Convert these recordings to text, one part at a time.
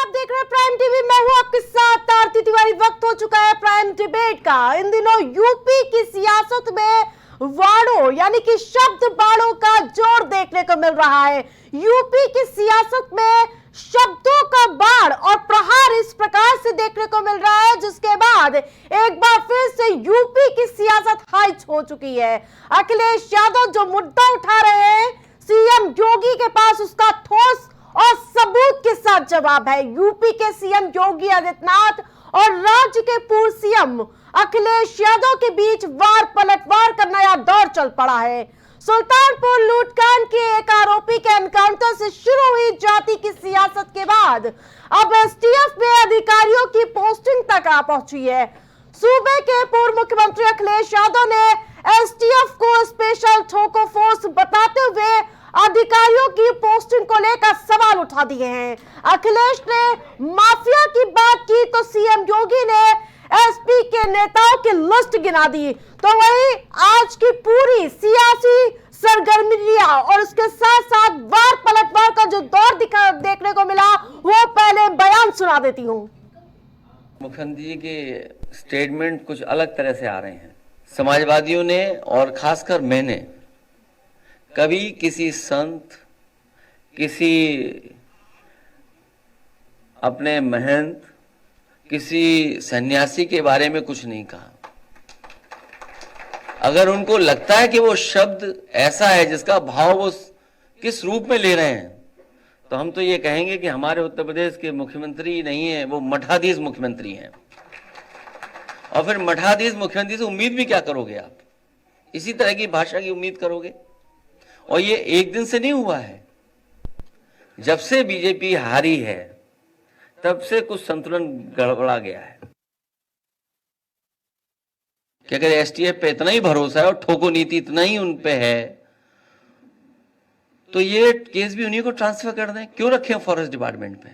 आप देख रहे हैं प्राइम टीवी। मैं हूं आपके साथ आरती तिवारी। वक्त हो चुका है प्राइम डिबेट का। इन दिनों यूपी की सियासत में वाड़ों यानी कि शब्द बाड़ों का जोर देखने को मिल रहा है। यूपी की सियासत में शब्दों का बाढ़ और प्रहार इस प्रकार से देखने को मिल रहा है, जिसके बाद एक बार फिर से यूपी की सियासत हाई हो चुकी है। अखिलेश यादव जो मुद्दा उठा रहे हैं, सीएम योगी के पास उसका ठोस और सबूत के साथ जवाब है। यूपी के सीएम योगी आदित्यनाथ और राज्य के पूर्व सीएम अखिलेश यादव के बीच वार पलटवार का नया दौर चल पड़ा है। सुल्तानपुर लूटकांड के एक आरोपी के एनकाउंटर से शुरू हुई जाति की सियासत के बाद अब एसटीएफ में अधिकारियों की पोस्टिंग तक आ पहुंची है। सूबे के पूर्व मुख्यमंत्री अखिलेश यादव ने एसटीएफ को स्पेशल ठोको फोर्स बताते हुए अधिकारियों की पोस्टिंग को लेकर सवाल उठा दिए हैं। अखिलेश ने माफिया की बात की तो सीएम योगी ने एसपी के नेताओं की लिस्ट गिना दी। तो वही आज की पूरी सियासी सरगर्मियां और उसके साथ साथ वार पलटवार का जो दौर देखने को मिला, वो पहले बयान सुना देती हूं। मुख्यमंत्री जी के स्टेटमेंट कुछ अलग तरह से आ रहे हैं। समाजवादियों ने और खासकर मैंने कभी किसी संत, किसी अपने महंत, किसी सन्यासी के बारे में कुछ नहीं कहा। अगर उनको लगता है कि वो शब्द ऐसा है जिसका भाव वो किस रूप में ले रहे हैं, तो हम तो ये कहेंगे कि हमारे उत्तर प्रदेश के मुख्यमंत्री नहीं है, वो मठाधीश मुख्यमंत्री हैं। और फिर मठाधीश मुख्यमंत्री से उम्मीद भी क्या करोगे आप? इसी तरह की भाषा की उम्मीद करोगे? और ये एक दिन से नहीं हुआ है। जब से बीजेपी हारी है तब से कुछ संतुलन गड़बड़ा गया है कि अगर एसटीएफ पे इतना ही भरोसा है और ठोको नीति इतना ही उन पे है, तो ये केस भी उन्हीं को ट्रांसफर कर दें। क्यों रखें फॉरेस्ट डिपार्टमेंट पे?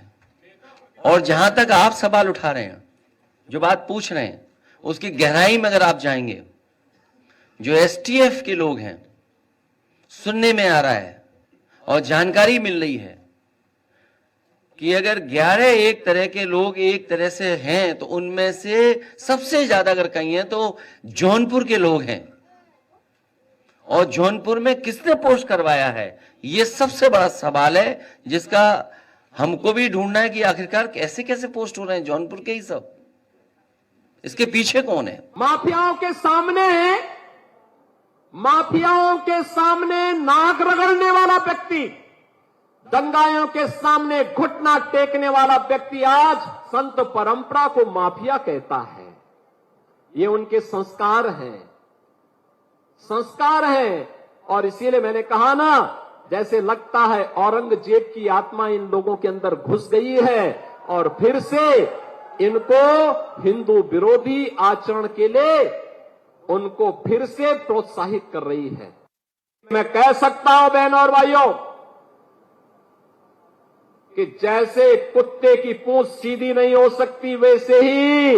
और जहां तक आप सवाल उठा रहे हैं, जो बात पूछ रहे हैं, उसकी गहराई में अगर आप जाएंगे, जो एसटीएफ के लोग हैं, सुनने में आ रहा है और जानकारी मिल रही है कि अगर 11 एक तरह के लोग एक तरह से हैं, तो उनमें से सबसे ज्यादा अगर कहीं हैं तो जौनपुर के लोग हैं। और जौनपुर में किसने पोस्ट करवाया है, यह सबसे बड़ा सवाल है, जिसका हमको भी ढूंढना है कि आखिरकार कैसे कैसे पोस्ट हो रहे हैं जौनपुर के ही सब। इसके पीछे कौन है? माफियाओं के सामने नाक रगड़ने वाला व्यक्ति, दंगाइयों के सामने घुटना टेकने वाला व्यक्ति आज संत परंपरा को माफिया कहता है। ये उनके संस्कार हैं। और इसीलिए मैंने कहा ना, जैसे लगता है औरंगजेब की आत्मा इन लोगों के अंदर घुस गई है और फिर से इनको हिंदू विरोधी आचरण के लिए उनको फिर से प्रोत्साहित कर रही है। मैं कह सकता हूं बहनों और भाइयों कि जैसे कुत्ते की पूंछ सीधी नहीं हो सकती, वैसे ही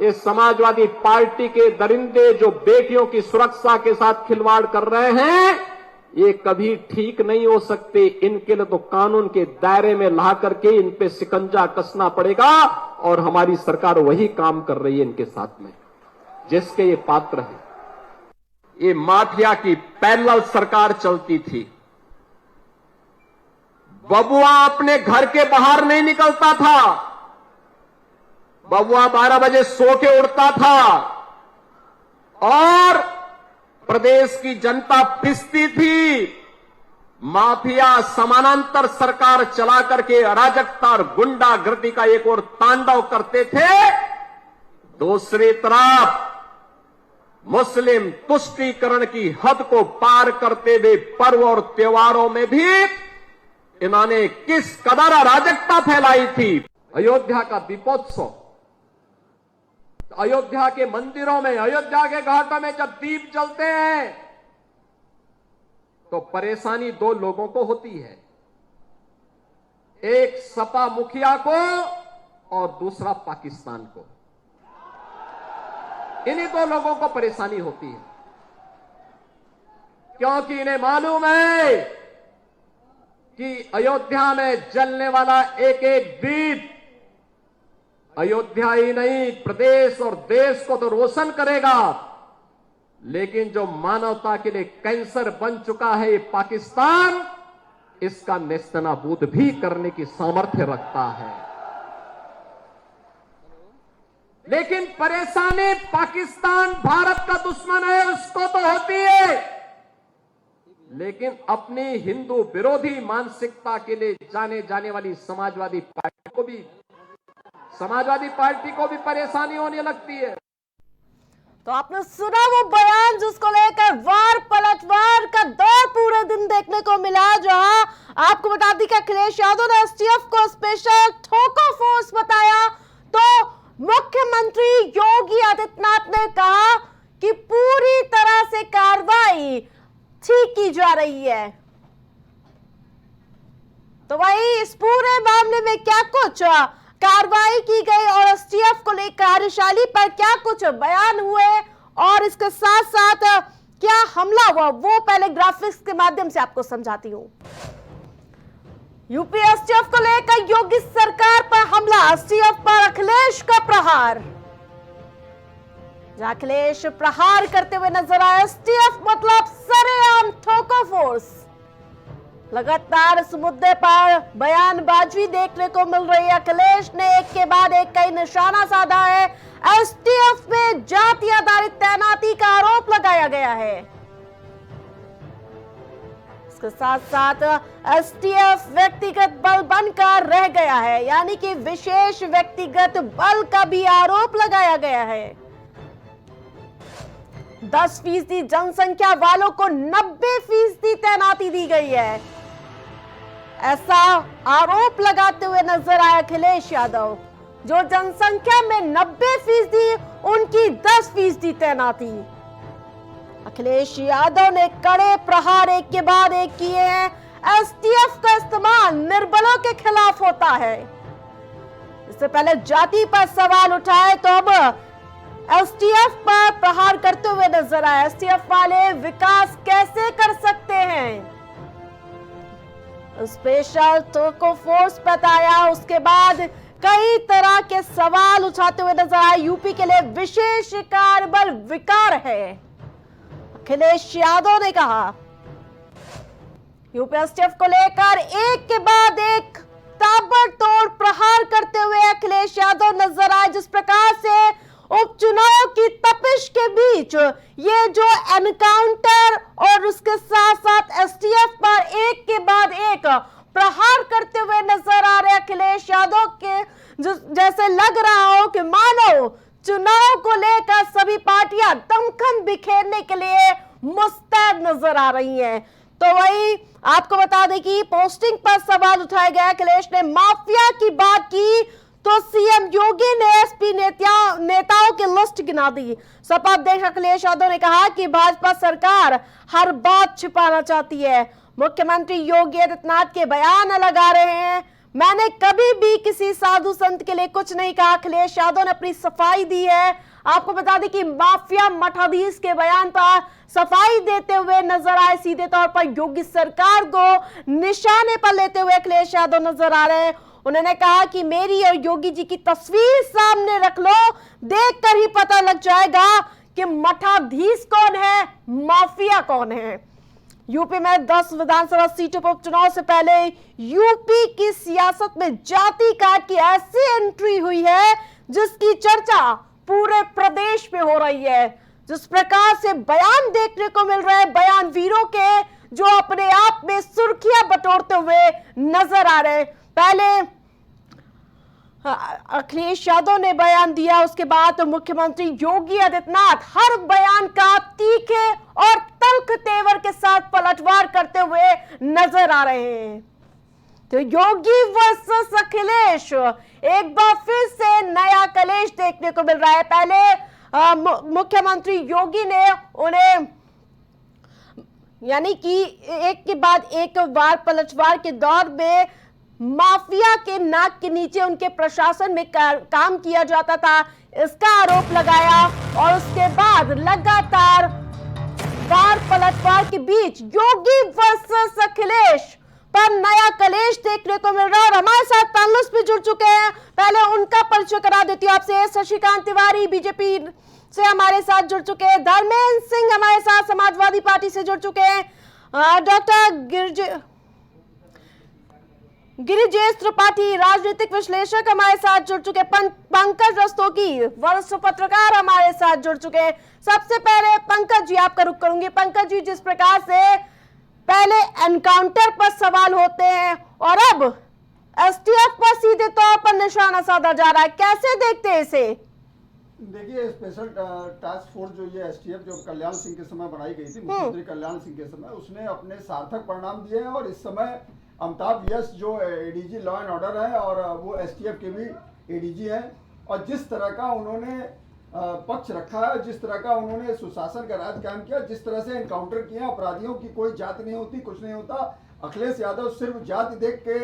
ये समाजवादी पार्टी के दरिंदे जो बेटियों की सुरक्षा के साथ खिलवाड़ कर रहे हैं, ये कभी ठीक नहीं हो सकते। इनके लिए तो कानून के दायरे में ला करके इन पे शिकंजा कसना पड़ेगा और हमारी सरकार वही काम कर रही है इनके साथ में, जिसके ये पात्र हैं। ये माफिया की पैरेलल सरकार चलती थी। बबुआ अपने घर के बाहर नहीं निकलता था। बबुआ 12 बजे सो के उठता था और प्रदेश की जनता पिसती थी। माफिया समानांतर सरकार चला करके अराजकता और गुंडागर्दी का एक और तांडव करते थे। दूसरी तरफ मुस्लिम तुष्टीकरण की हद को पार करते हुए पर्व और त्योहारों में भी इन्होंने किस कदर अराजकता फैलाई थी। अयोध्या का दीपोत्सव, अयोध्या के मंदिरों में, अयोध्या के घाटों में जब दीप जलते हैं तो परेशानी दो लोगों को होती है, एक सपा मुखिया को और दूसरा पाकिस्तान को। इन्हीं दो लोगों को परेशानी होती है, क्योंकि इन्हें मालूम है कि अयोध्या में जलने वाला एक एक दीप अयोध्या ही नहीं प्रदेश और देश को तो रोशन करेगा, लेकिन जो मानवता के लिए कैंसर बन चुका है ये पाकिस्तान, इसका नेस्तनाबूद भी करने की सामर्थ्य रखता है। लेकिन परेशानी पाकिस्तान भारत का दुश्मन है उसको तो होती है, लेकिन अपनी हिंदू विरोधी मानसिकता के लिए जाने वाली समाजवादी पार्टी को भी परेशानी होने लगती है। तो आपने सुना वो बयान जिसको लेकर वार पलटवार का दौर पूरे दिन देखने को मिला, जहां आपको बता दी कि अखिलेश यादव ने एसटीएफ को स्पेशल ठोको फोर्स बताया, तो मुख्यमंत्री योगी आदित्यनाथ ने कहा कि पूरी तरह से कार्रवाई ठीक की जा रही है। तो वही इस पूरे मामले में क्या कुछ कार्रवाई की गई और एसटीएफ को लेकर कार्यशाली पर क्या कुछ बयान हुए और इसके साथ साथ क्या हमला हुआ, वो पहले ग्राफिक्स के माध्यम से आपको समझाती हूं। यूपी एसटीएफ को लेकर योगी सरकार पर हमला, एसटीएफ पर अखिलेश का प्रहार। अखिलेश प्रहार करते हुए नजर आए, एसटीएफ मतलब सरेआम ठोको फोर्स। लगातार इस मुद्दे पर बयानबाजी देखने को मिल रही है। अखिलेश ने एक के बाद एक कई निशाना साधा है। एसटीएफ में जाति आधारित तैनाती का आरोप लगाया गया है। इसके साथ साथ एसटीएफ व्यक्तिगत बल बनकर रह गया है, यानी कि विशेष व्यक्तिगत बल का भी आरोप लगाया गया है। 10% जनसंख्या वालों को 90% तैनाती दी गई है, ऐसा आरोप लगाते हुए नजर आए अखिलेश यादव। जो जनसंख्या में 90% उनकी 10% तैनाती। अखिलेश यादव ने कड़े प्रहार एक के बाद एक किए हैं। एसटीएफ का इस्तेमाल निर्बलों के खिलाफ होता है। इससे पहले जाति पर सवाल उठाए तो अब एसटीएफ पर प्रहार करते हुए नजर आए। एसटीएफ वाले विकास कैसे कर सकते हैं, स्पेशल ठोको फोर्स बताया। उसके बाद कई तरह के सवाल उठाते हुए नजर आए। यूपी के लिए विशेष कार्यबल विकार है, अखिलेश यादव ने कहा। यूपी एसटीएफ को लेकर एक के बाद एक ताबड़तोड़ प्रहार करते हुए अखिलेश यादव नजर आए। जिस प्रकार से उपचुनाव की तपिश के बीच ये जो एनकाउंटर और उसके साथ साथ एसटीएफ पर एक के बाद एक प्रहार करते हुए नजर आ रहे अखिलेश यादव के, जैसे लग रहा हो कि मानो चुनाव को लेकर सभी पार्टियां दमखम बिखेरने के लिए मुस्तैद नजर आ रही हैं। तो वही आपको बता दें कि पोस्टिंग पर सवाल उठाया गया। अखिलेश ने माफिया की बात की तो सीएम योगी ने एसपी नेताओं की लिस्ट गिना दी। सपा अध्यक्ष अखिलेश यादव ने कहा कि भाजपा सरकार हर बात छिपाना चाहती है। मुख्यमंत्री योगी आदित्यनाथ के बयान अलग आ रहे हैं। मैंने कभी भी किसी साधु संत के लिए कुछ नहीं कहा, अखिलेश यादव ने अपनी सफाई दी है। आपको बता दें कि माफिया मठाधीश के बयान पर सफाई देते हुए नजर आए। सीधे तौर पर योगी सरकार को निशाने पर लेते हुए अखिलेश यादव नजर आ रहे हैं। उन्होंने कहा कि मेरी और योगी जी की तस्वीर सामने रख लो, देखकर ही पता लग जाएगा कि मठाधीश कौन है, माफिया कौन है। यूपी में 10 विधानसभा सीटों पर उपचुनाव से पहले यूपी की सियासत में जाति काट की ऐसी एंट्री हुई है जिसकी चर्चा पूरे प्रदेश में हो रही है। जिस प्रकार से बयान देखने को मिल रहे हैं बयान वीरों के, जो अपने आप में सुर्खियां बटोरते हुए नजर आ रहे हैं। पहले अखिलेश यादव ने बयान दिया, उसके बाद तो मुख्यमंत्री योगी आदित्यनाथ हर बयान का तीखे और तल्ख तेवर के साथ पलटवार करते हुए नजर आ रहे हैं। तो योगी वर्सेस अखिलेश, एक बार फिर से नया कलेश देखने को मिल रहा है। पहले मुख्यमंत्री योगी ने उन्हें, यानी कि एक के बाद एक बार पलटवार के दौर में माफिया के नाक के नीचे उनके प्रशासन में काम किया जाता था, इसका आरोप लगाया। और उसके बाद लगातार वार पलटवार के बीच योगी वर्सेस अखिलेश पर नया कलेश देखने को मिल रहा है। और हमारे साथ पैनलिस्ट भी जुड़ चुके हैं, पहले उनका परिचय करा करती हूँ आपसे। शशिकांत तिवारी बीजेपी से हमारे साथ जुड़ चुके हैं, धर्मेंद्र सिंह हमारे साथ समाजवादी पार्टी से जुड़ चुके हैं, डॉक्टर गिरिजेश त्रिपाठी राजनीतिक विश्लेषक हमारे साथ जुड़ चुके, पंकज रस्तोगी वरिष्ठ पत्रकार हमारे साथ जुड़ चुके हैं। सबसे पहले पंकज जी आपका रुख करूंगी। पंकज जी, जिस प्रकार से पहले एनकाउंटर पर सवाल होते हैं और अब एसटीएफ पर सीधे तौर पर निशाना साधा जा रहा है, कैसे देखते हैं इसे? देखिए, स्पेशल टास्क फोर्स जो ये एसटीएफ जो कल्याण सिंह के समय बनाई गई थी, मुख्यमंत्री कल्याण सिंह के समय, उसने अपने सार्थक परिणाम दिए हैं। और इस समय अमिताभ यश जो एडीजी लॉ एंड ऑर्डर है और वो एसटीएफ के भी एडीजी हैं, और जिस तरह का उन्होंने पक्ष रखा है, जिस तरह का उन्होंने सुशासन का राज कायम किया, जिस तरह से एनकाउंटर किया, अपराधियों की कोई जाति नहीं होती, कुछ नहीं होता। अखिलेश यादव सिर्फ जाति देख के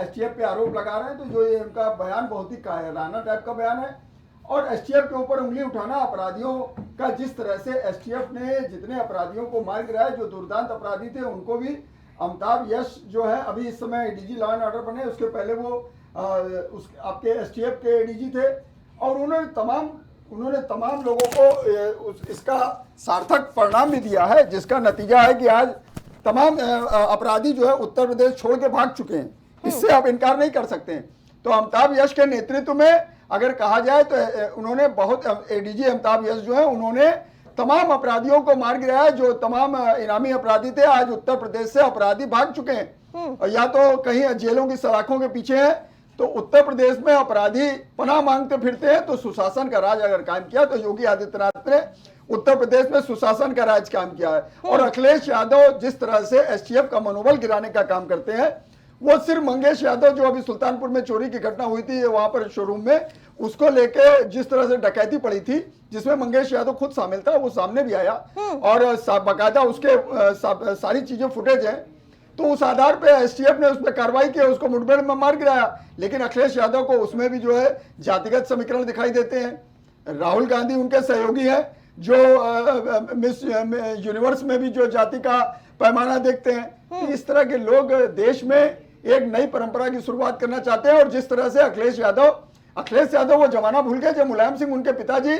एसटीएफ पे आरोप लगा रहे हैं, तो जो ये उनका बयान बहुत ही कायराना टाइप का बयान है। और एसटीएफ के ऊपर उंगली उठाना, अपराधियों का जिस तरह से एसटीएफ ने जितने अपराधियों को मार गिराया, जो दुर्दांत अपराधी थे उनको भी, अमिताभ यश जो है अभी इस समय एडीजी लॉ एंड ऑर्डर बने, उसके पहले वो आपके एसटीएफ के एडीजी थे, और उन्होंने तमाम लोगों को इसका सार्थक परिणाम भी दिया है, जिसका नतीजा है कि आज तमाम अपराधी जो है उत्तर प्रदेश छोड़ के भाग चुके हैं। इससे आप इनकार नहीं कर सकते हैं। तो अमिताभ यश के नेतृत्व में अगर कहा जाए तो उन्होंने बहुत, एडीजी अमिताभ यश जो है उन्होंने तमाम अपराधियों को मार गिराया, जो तमाम इनामी अपराधी थे। आज उत्तर प्रदेश से अपराधी भाग चुके हैं, और या तो कहीं जेलों की सलाखों के पीछे हैं। तो उत्तर प्रदेश में अपराधी पनाह मांगते फिरते हैं। तो सुशासन का राज अगर कायम किया तो योगी आदित्यनाथ ने उत्तर प्रदेश में सुशासन का राज कायम किया है। और अखिलेश यादव जिस तरह से एसटीएफ का मनोबल गिराने का काम करते हैं, वो सिर्फ मंगेश यादव जो अभी सुल्तानपुर में चोरी की घटना हुई थी वहां पर शोरूम में, उसको लेके जिस तरह से डकैती पड़ी थी, जिसमें मंगेश यादव खुद शामिल था, वो सामने भी आया और बाकायदा उसके सारी चीजें फुटेज है। तो उस आधार पे एसटीएफ ने उस पर कार्रवाई की, उसको मुठभेड़ में मार गिराया। लेकिन अखिलेश यादव को उसमें भी जो है जातिगत समीकरण दिखाई देते हैं। राहुल गांधी उनके सहयोगी हैं, जो मिस यूनिवर्स में भी जो जाति का पैमाना देखते हैं। तो इस तरह के लोग देश में एक नई परंपरा की शुरुआत करना चाहते हैं। और जिस तरह से अखिलेश यादव वो जमाना भूल गए जब मुलायम सिंह उनके पिताजी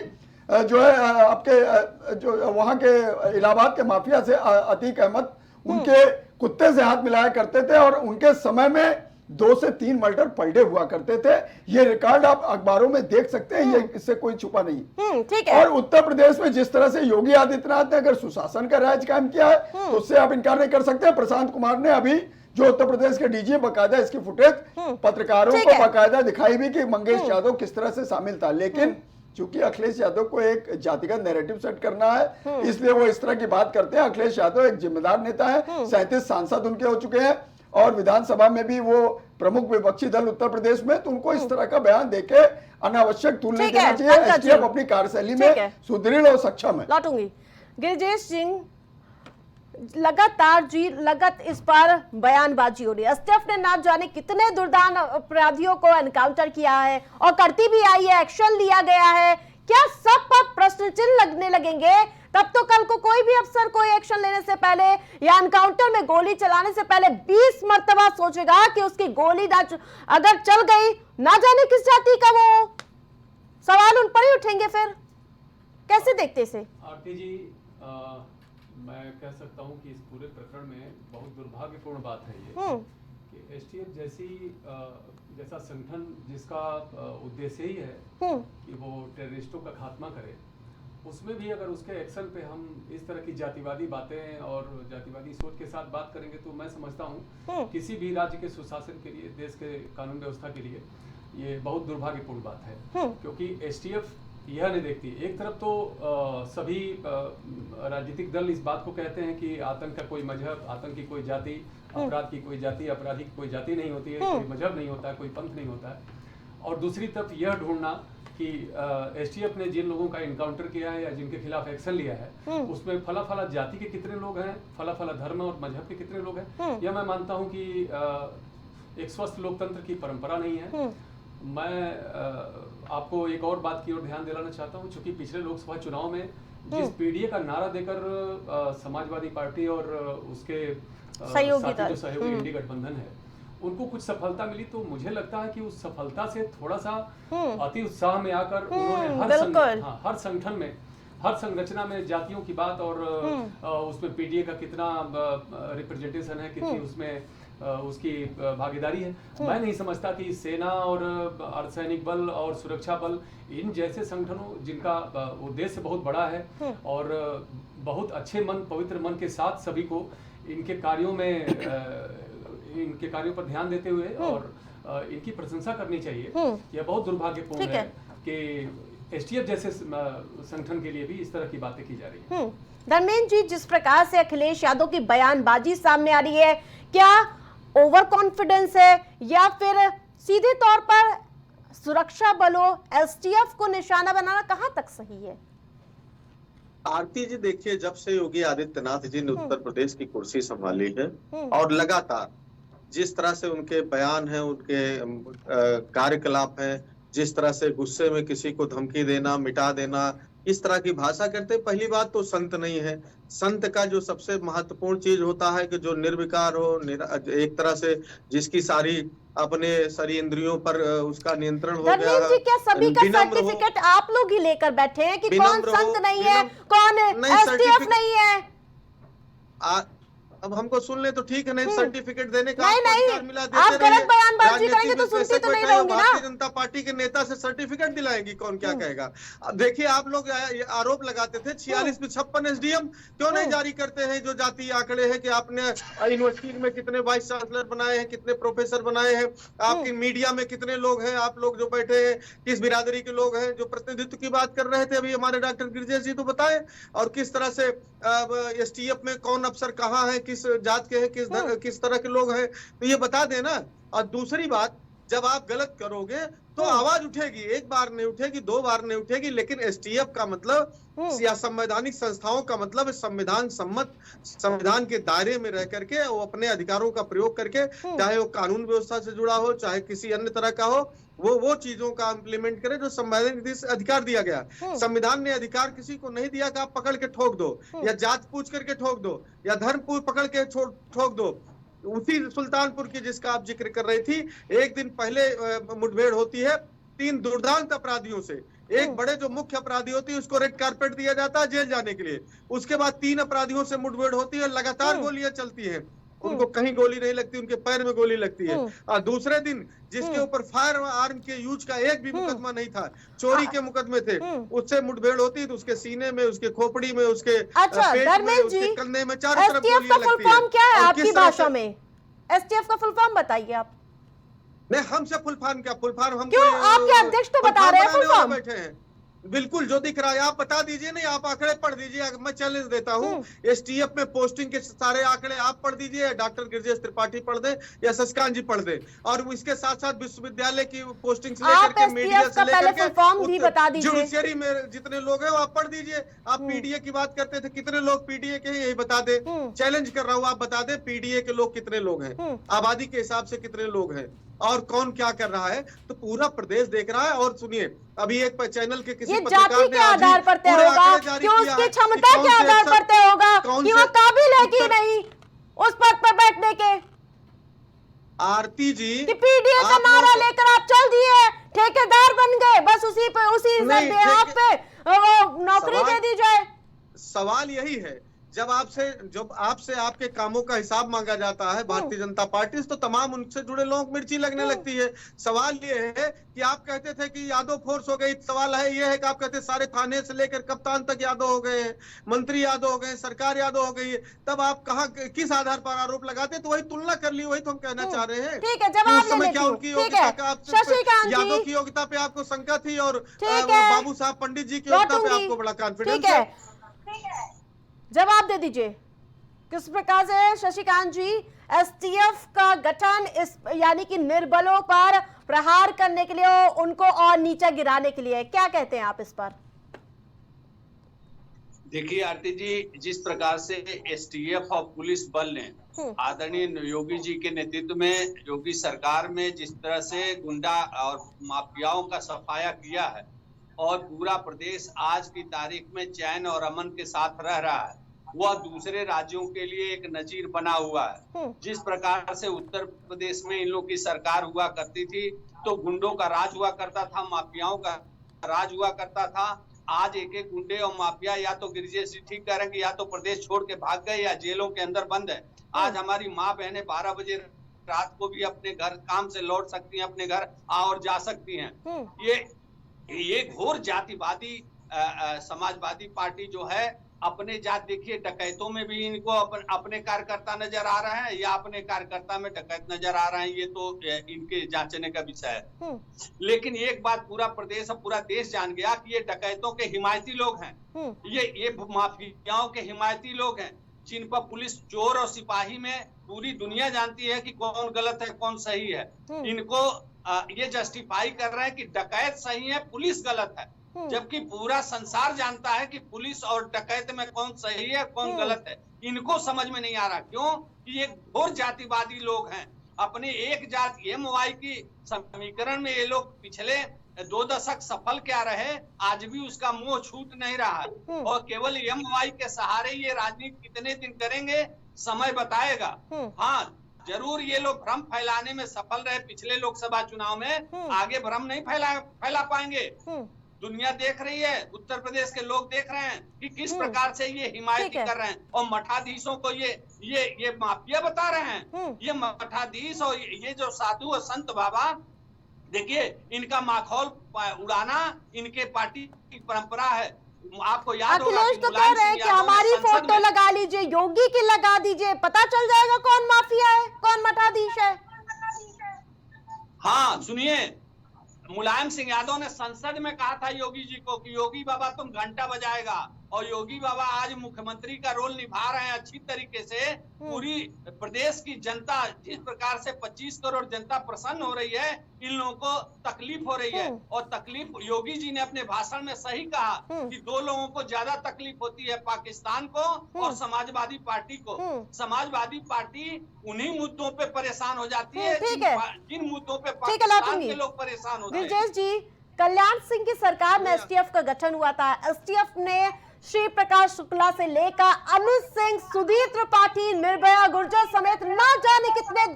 जो है आपके जो वहां के इलाहाबाद के माफिया से अतीक अहमद उनके कुत्ते से हाथ मिलाया करते थे, और उनके समय में 2 से 3 मर्डर पर डे हुआ करते थे। ये रिकॉर्ड आप अखबारों में देख सकते हैं, ये इससे कोई छुपा नहीं। ठीक है। और उत्तर प्रदेश में जिस तरह से योगी आदित्यनाथ ने अगर सुशासन का राज कायम किया है, तो उससे आप इनकार नहीं कर सकते। प्रशांत कुमार ने अभी जो उत्तर प्रदेश के डीजी बाकायदा इसकी फुटेज पत्रकारों को बाकायदा दिखाई भी कि मंगेश यादव किस तरह से शामिल था। लेकिन चूंकि अखिलेश यादव को एक जातिगत नैरेटिव सेट करना है, इसलिए वो इस तरह की बात करते हैं। अखिलेश यादव एक जिम्मेदार नेता है, 37 सांसद उनके हो चुके हैं, और विधानसभा में भी वो प्रमुख विपक्षी दल उत्तर प्रदेश में। तो उनको इस तरह का बयान देके अनावश्यक तूल नहीं देना चाहिए। एसटीएफ अपनी कार्यशैली में सुदृढ़ और सक्षम है। लौटूंगी गिरिजेश सिंह, लगातार इस पर बयानबाजी हो रही है। एसटीएफ ने ना जाने कितने दुर्दांत अपराधियों को एनकाउंटर किया है और करती भी आई है, एक्शन लिया गया है। क्या सब पर प्रश्न चिन्ह लगने लगेंगे? तब तो कल को कोई भी अफसर कोई एक्शन लेने से पहले या एनकाउंटर में गोली चलाने से पहले 20 मर्तबा सोचेगा कि उसकी गोली अगर चल गई, ना जाने किस जाति का वो सवाल उन पर ही उठेंगे। फिर कैसे देखते इसे? आरती जी, मैं कह सकता हूं कि इस पूरे प्रकरण में बहुत दुर्भाग्यपूर्ण बात है ये कि एसटीएफ जैसा संगठन जिसका उद्देश्य ही है कि वो टेररिस्टों का खात्मा करे, उसमें भी अगर उसके एक्शन पे हम इस तरह की जातिवादी बातें और जातिवादी सोच के साथ बात करेंगे, तो मैं समझता हूँ किसी भी राज्य के सुशासन के लिए, देश के कानून व्यवस्था के लिए ये बहुत दुर्भाग्यपूर्ण बात है। क्योंकि एसटीएफ यह नहीं देखती। एक तरफ तो सभी राजनीतिक दल इस बात को कहते हैं कि आतंक का कोई मजहब, आतंक की कोई जाति, अपराध की कोई जाति, अपराधी की कोई जाति नहीं होती है, कोई मजहब नहीं होता है, कोई पंथ नहीं होता है। और दूसरी तरफ यह ढूंढना कि एसटीएफ ने जिन लोगों का इनकाउंटर किया है या जिनके खिलाफ एक्शन लिया है, उसमें फला फला जाति के कितने लोग हैं, फला फला धर्म और मजहब के कितने लोग हैं। यह मैं मानता हूं कि एक स्वस्थ लोकतंत्र की परंपरा नहीं है। मैं आपको एक और बात की ओर ध्यान दिलाना चाहता हूं। चूंकि पिछले लोकसभा चुनाव में जिस पीडीए का नारा देकर समाजवादी पार्टी और उसके सहयोगी इंडी गठबंधन है, उनको कुछ सफलता मिली, तो मुझे लगता है कि उस सफलता से थोड़ा सा अति उत्साह में आकर उन्होंने हर संगठन में, हर संरचना में जातियों की बात और उसमें पीडीए का कितना रिप्रेजेंटेशन है, कितनी उसमें उसकी भागीदारी है। मैं नहीं समझता कि सेना और अर्धसैनिक बल और सुरक्षा बल इन जैसे संगठनों जिनका उद्देश्य बहुत बड़ा है और बहुत अच्छे मन, पवित्र मन के साथ सभी को इनके कार्यों पर ध्यान देते हुए और इनकी प्रशंसा करनी चाहिए। यह बहुत दुर्भाग्यपूर्ण है कि एसटीएफ जैसे संगठन के लिए भी इस तरह की बातें की जा रही है। धर्मेंद्र जी, जिस प्रकार से अखिलेश यादव की बयानबाजी सामने आ रही है, क्या ओवर कॉन्फिडेंस है या फिर सीधे तौर पर सुरक्षा बलों एसटीएफ को निशाना बनाना कहां तक सही है? आरती जी, देखिए, जब से योगी आदित्यनाथ जी ने उत्तर प्रदेश की कुर्सी संभाली है और लगातार जिस तरह से उनके बयान है, उनके कार्यकलाप है, जिस तरह से गुस्से में किसी को धमकी देना, मिटा देना, इस तरह की भाषा करते, पहली बात तो संत नहीं है। संत का जो सबसे महत्वपूर्ण चीज होता है कि जो निर्विकार हो, एक तरह से जिसकी सारी अपने सारी इंद्रियों पर उसका नियंत्रण हो गया है। जी, क्या सभी का सर्टिफिकेट आप लोग ही लेकर बैठे हैं कि कौन संत नहीं है, कौन एसटीएफ नहीं है? अब हमको सुन ले तो ठीक है, नहीं सर्टिफिकेट देने का नहीं, मिला, आप गलत बयानबाजी करेंगे तो सुनती तो नहीं रहूंगी ना। भारतीय जनता पार्टी के नेता से सर्टिफिकेट दिलाएंगी, कौन क्या कहेगा? अब देखिए, आप लोग आरोप लगाते थे 46 में 56 एसडीएम क्यों नहीं जारी करते हैं, जो जातीय आंकड़े हैं कि आपने यूनिवर्सिटी में कितने वाइस चांसलर बनाए हैं, कितने प्रोफेसर बनाए हैं, आपकी मीडिया में कितने लोग हैं, आप लोग जो बैठे हैं किस बिरादरी के लोग हैं, जो प्रतिनिधित्व की बात कर रहे थे अभी हमारे डॉक्टर गिरिजेश जी तो बताए, और किस तरह से एसटीएफ में कौन अफसर कहाँ है, किस जात के हैं, किस तरह के लोग हैं, तो ये बता देना। और दूसरी बात, जब आप गलत करोगे तो आवाज उठेगी, एक बार नहीं उठेगी, 2 बार नहीं उठेगी, लेकिन एसटीएफ का मतलब या संवैधानिक संस्थाओं का मतलब संविधान सम्मत, संविधान के दायरे में रह करके वो अपने अधिकारों का प्रयोग करके, चाहे वो कानून व्यवस्था से जुड़ा हो, चाहे किसी अन्य तरह का हो, वो चीजों का इम्प्लीमेंट करे जो संवैधानिक अधिकार दिया गया। संविधान ने अधिकार किसी को नहीं दिया कि आप पकड़ के ठोक दो, या जात पूछ करके ठोक दो, या धर्म पकड़ के ठोक दो। उसी सुल्तानपुर की जिसका आप जिक्र कर रही थी, एक दिन पहले मुठभेड़ होती है 3 दुर्दांत अपराधियों से। एक बड़े जो मुख्य अपराधी होती है उसको रेड कारपेट दिया जाता है जेल जाने के लिए, उसके बाद 3 अपराधियों से मुठभेड़ होती है, लगातार गोलियां चलती हैं, उनको कहीं गोली नहीं लगती, उनके पैर में गोली लगती है। और दूसरे दिन जिसके ऊपर फायर आर्म के यूज का एक भी मुकदमा नहीं था, चोरी के मुकदमे थे, उससे मुठभेड़ होती तो उसके सीने में, उसके खोपड़ी में, उसके पेट में, उसके कंधे में, चारों तरफ गोलियां लगती है। क्या है आपकी भाषा में एसटीएफ का फुल फॉर्म बताइए आप। नहीं, हमसे फुल फॉर्म क्या, फुल फॉर्म हम क्यों, आपके अध्यक्ष तो बता रहे हैं फुल फॉर्म। बैठे हैं, बिल्कुल जो दिख रहा है आप बता दीजिए, नहीं आप आंकड़े पढ़ दीजिए, मैं चैलेंज देता हूं, एसटीएफ में पोस्टिंग के सारे आंकड़े आप पढ़ दीजिए, डॉक्टर गिरिजेश त्रिपाठी पढ़ दे या शशिकांत जी पढ़ दे, और इसके साथ साथ विश्वविद्यालय की पोस्टिंग से लेकर के मीडिया से लेकर के जुडिशियरी में जितने लोग हैं वो आप पढ़ दीजिए। आप पीडीए की बात करते थे, कितने लोग पीडीए के हैं यही बता दे, चैलेंज कर रहा हूं, आप बता दे पीडीए के लोग कितने लोग हैं, आबादी के हिसाब से कितने लोग हैं, और कौन क्या कर रहा है, तो पूरा प्रदेश देख रहा है। और सुनिए, अभी एक चैनल के किसी पत्रकार ने आधार पर तय होगा कि उसकी क्षमता के आधार पर तय होगा कि वो काबिल है कि नहीं उस पद पर बैठने के। आरती जी, कि पीडीए का नारा लेकर आप चल दिए, ठेकेदार बन गए, बस उसी पे वो नौकरी दे दी जाए। सवाल यही है, जब आपसे आपके कामों का हिसाब मांगा जाता है भारतीय जनता पार्टी से, तो तमाम उनसे जुड़े लोगों को मिर्ची लगने लगती है। सवाल ये है कि आप कहते थे कि यादव फोर्स हो गई, सवाल है ये है कि आप कहते सारे थाने से लेकर कप्तान तक यादव हो गए हैं, मंत्री यादव हो गए, सरकार यादव हो गई है, तब आप कहां किस आधार पर आरोप लगाते? तो वही तुलना कर ली, वही तो हम कहना चाह रहे हैं। ठीक है, जवाब समय क्या उनकी योग्यता का, यादव की योग्यता पे आपको शंका थी और बाबू साहब पंडित जी की योग्यता पे आपको बड़ा कॉन्फिडेंस है। जवाब दे दीजिए, किस प्रकार से शशिकांत जी एसटीएफ का गठन इस यानी कि निर्बलों पर प्रहार करने के लिए, उनको और नीचे गिराने के लिए, क्या कहते हैं आप इस पर? देखिए आरती जी, जिस प्रकार से एसटीएफ और पुलिस बल ने आदरणीय योगी जी के नेतृत्व में, योगी सरकार में जिस तरह से गुंडा और माफियाओं का सफाया किया है और पूरा प्रदेश आज की तारीख में चैन और अमन के साथ रह रहा है, वह दूसरे राज्यों के लिए एक नजीर बना हुआ है। जिस प्रकार से उत्तर प्रदेश में इन लोग की सरकार हुआ करती थी, तो गुंडों का राज हुआ करता था, माफियाओं का राज हुआ करता था। आज एक एक गुंडे और माफिया या तो गिरिजे से ठीक करेंगे, या तो प्रदेश छोड़ के भाग गए, या जेलों के अंदर बंद है। आज हमारी माँ बहनें 12 बजे रात को भी अपने घर काम से लौट सकती हैं, अपने घर आ और जा सकती हैं। ये घोर जातिवादी समाजवादी पार्टी जो है, अपने जात देखिए डकैतों में भी इनको अपने कार्यकर्ता नजर आ रहे हैं, या अपने कार्यकर्ता में डकैत नजर आ रहे हैं, ये तो इनके जांचने का विषय है। लेकिन एक बात पूरा प्रदेश और पूरा देश जान गया कि ये डकैतों के हिमायती लोग हैं, ये माफियाओं के हिमायती लोग हैं, जिन पर पुलिस चोर और सिपाही में पूरी दुनिया जानती है कि कौन गलत है कौन सही है। इनको ये जस्टिफाई कर रहे हैं कि डकैत सही है, पुलिस गलत है, जबकि पूरा संसार जानता है कि पुलिस और डकैत में कौन सही है कौन गलत है। इनको समझ में नहीं आ रहा, क्यों कि ये घोर जातिवादी लोग हैं। अपने एक जात MY की समीकरण में ये लोग पिछले 2 दशक सफल क्या रहे, आज भी उसका मोह छूट नहीं रहा है। और केवल MY के सहारे ये राजनीति कितने दिन करेंगे, समय बताएगा। हाँ, जरूर ये लोग भ्रम फैलाने में सफल रहे पिछले लोकसभा चुनाव में, आगे भ्रम नहीं फैला पाएंगे। दुनिया देख रही है, उत्तर प्रदेश के लोग देख रहे हैं कि किस प्रकार से ये हिमायती कर रहे हैं, और मठाधीशों को ये माफिया बता रहे हैं। ये मठाधीश और ये जो साधु और संत बाबा, देखिए इनका माखौल उड़ाना इनके पार्टी की परंपरा है। आपको याद होगा अखिलेश तो कह रहे हैं कि हमारी फोटो लगा लीजिए, योगी की लगा दीजिए, पता चल जाएगा कौन माफिया है कौन मठाधीश है। हाँ सुनिए, मुलायम सिंह यादव ने संसद में कहा था योगी जी को कि योगी बाबा तुम घंटा बजाएगा, और योगी बाबा आज मुख्यमंत्री का रोल निभा रहे हैं अच्छी तरीके से। पूरी प्रदेश की जनता, जिस प्रकार से 25 करोड़ जनता प्रसन्न हो रही है, इन लोगों को तकलीफ हो रही है। और तकलीफ, योगी जी ने अपने भाषण में सही कहा कि 2 लोगों को ज्यादा तकलीफ होती है, पाकिस्तान को और समाजवादी पार्टी को। समाजवादी पार्टी उन्हीं मुद्दों पे परेशान हो जाती है जिन मुद्दों पे पाकिस्तान के लोग परेशान होते हैं। ब्रिजेश जी, कल्याण सिंह की सरकार में STF का गठन हुआ था। STF ने श्री प्रकाश शुक्ला से लेकर अनुज सिंह, सुधीर त्रिपाठी, निर्भया गुर्जर समेत न जाने कितने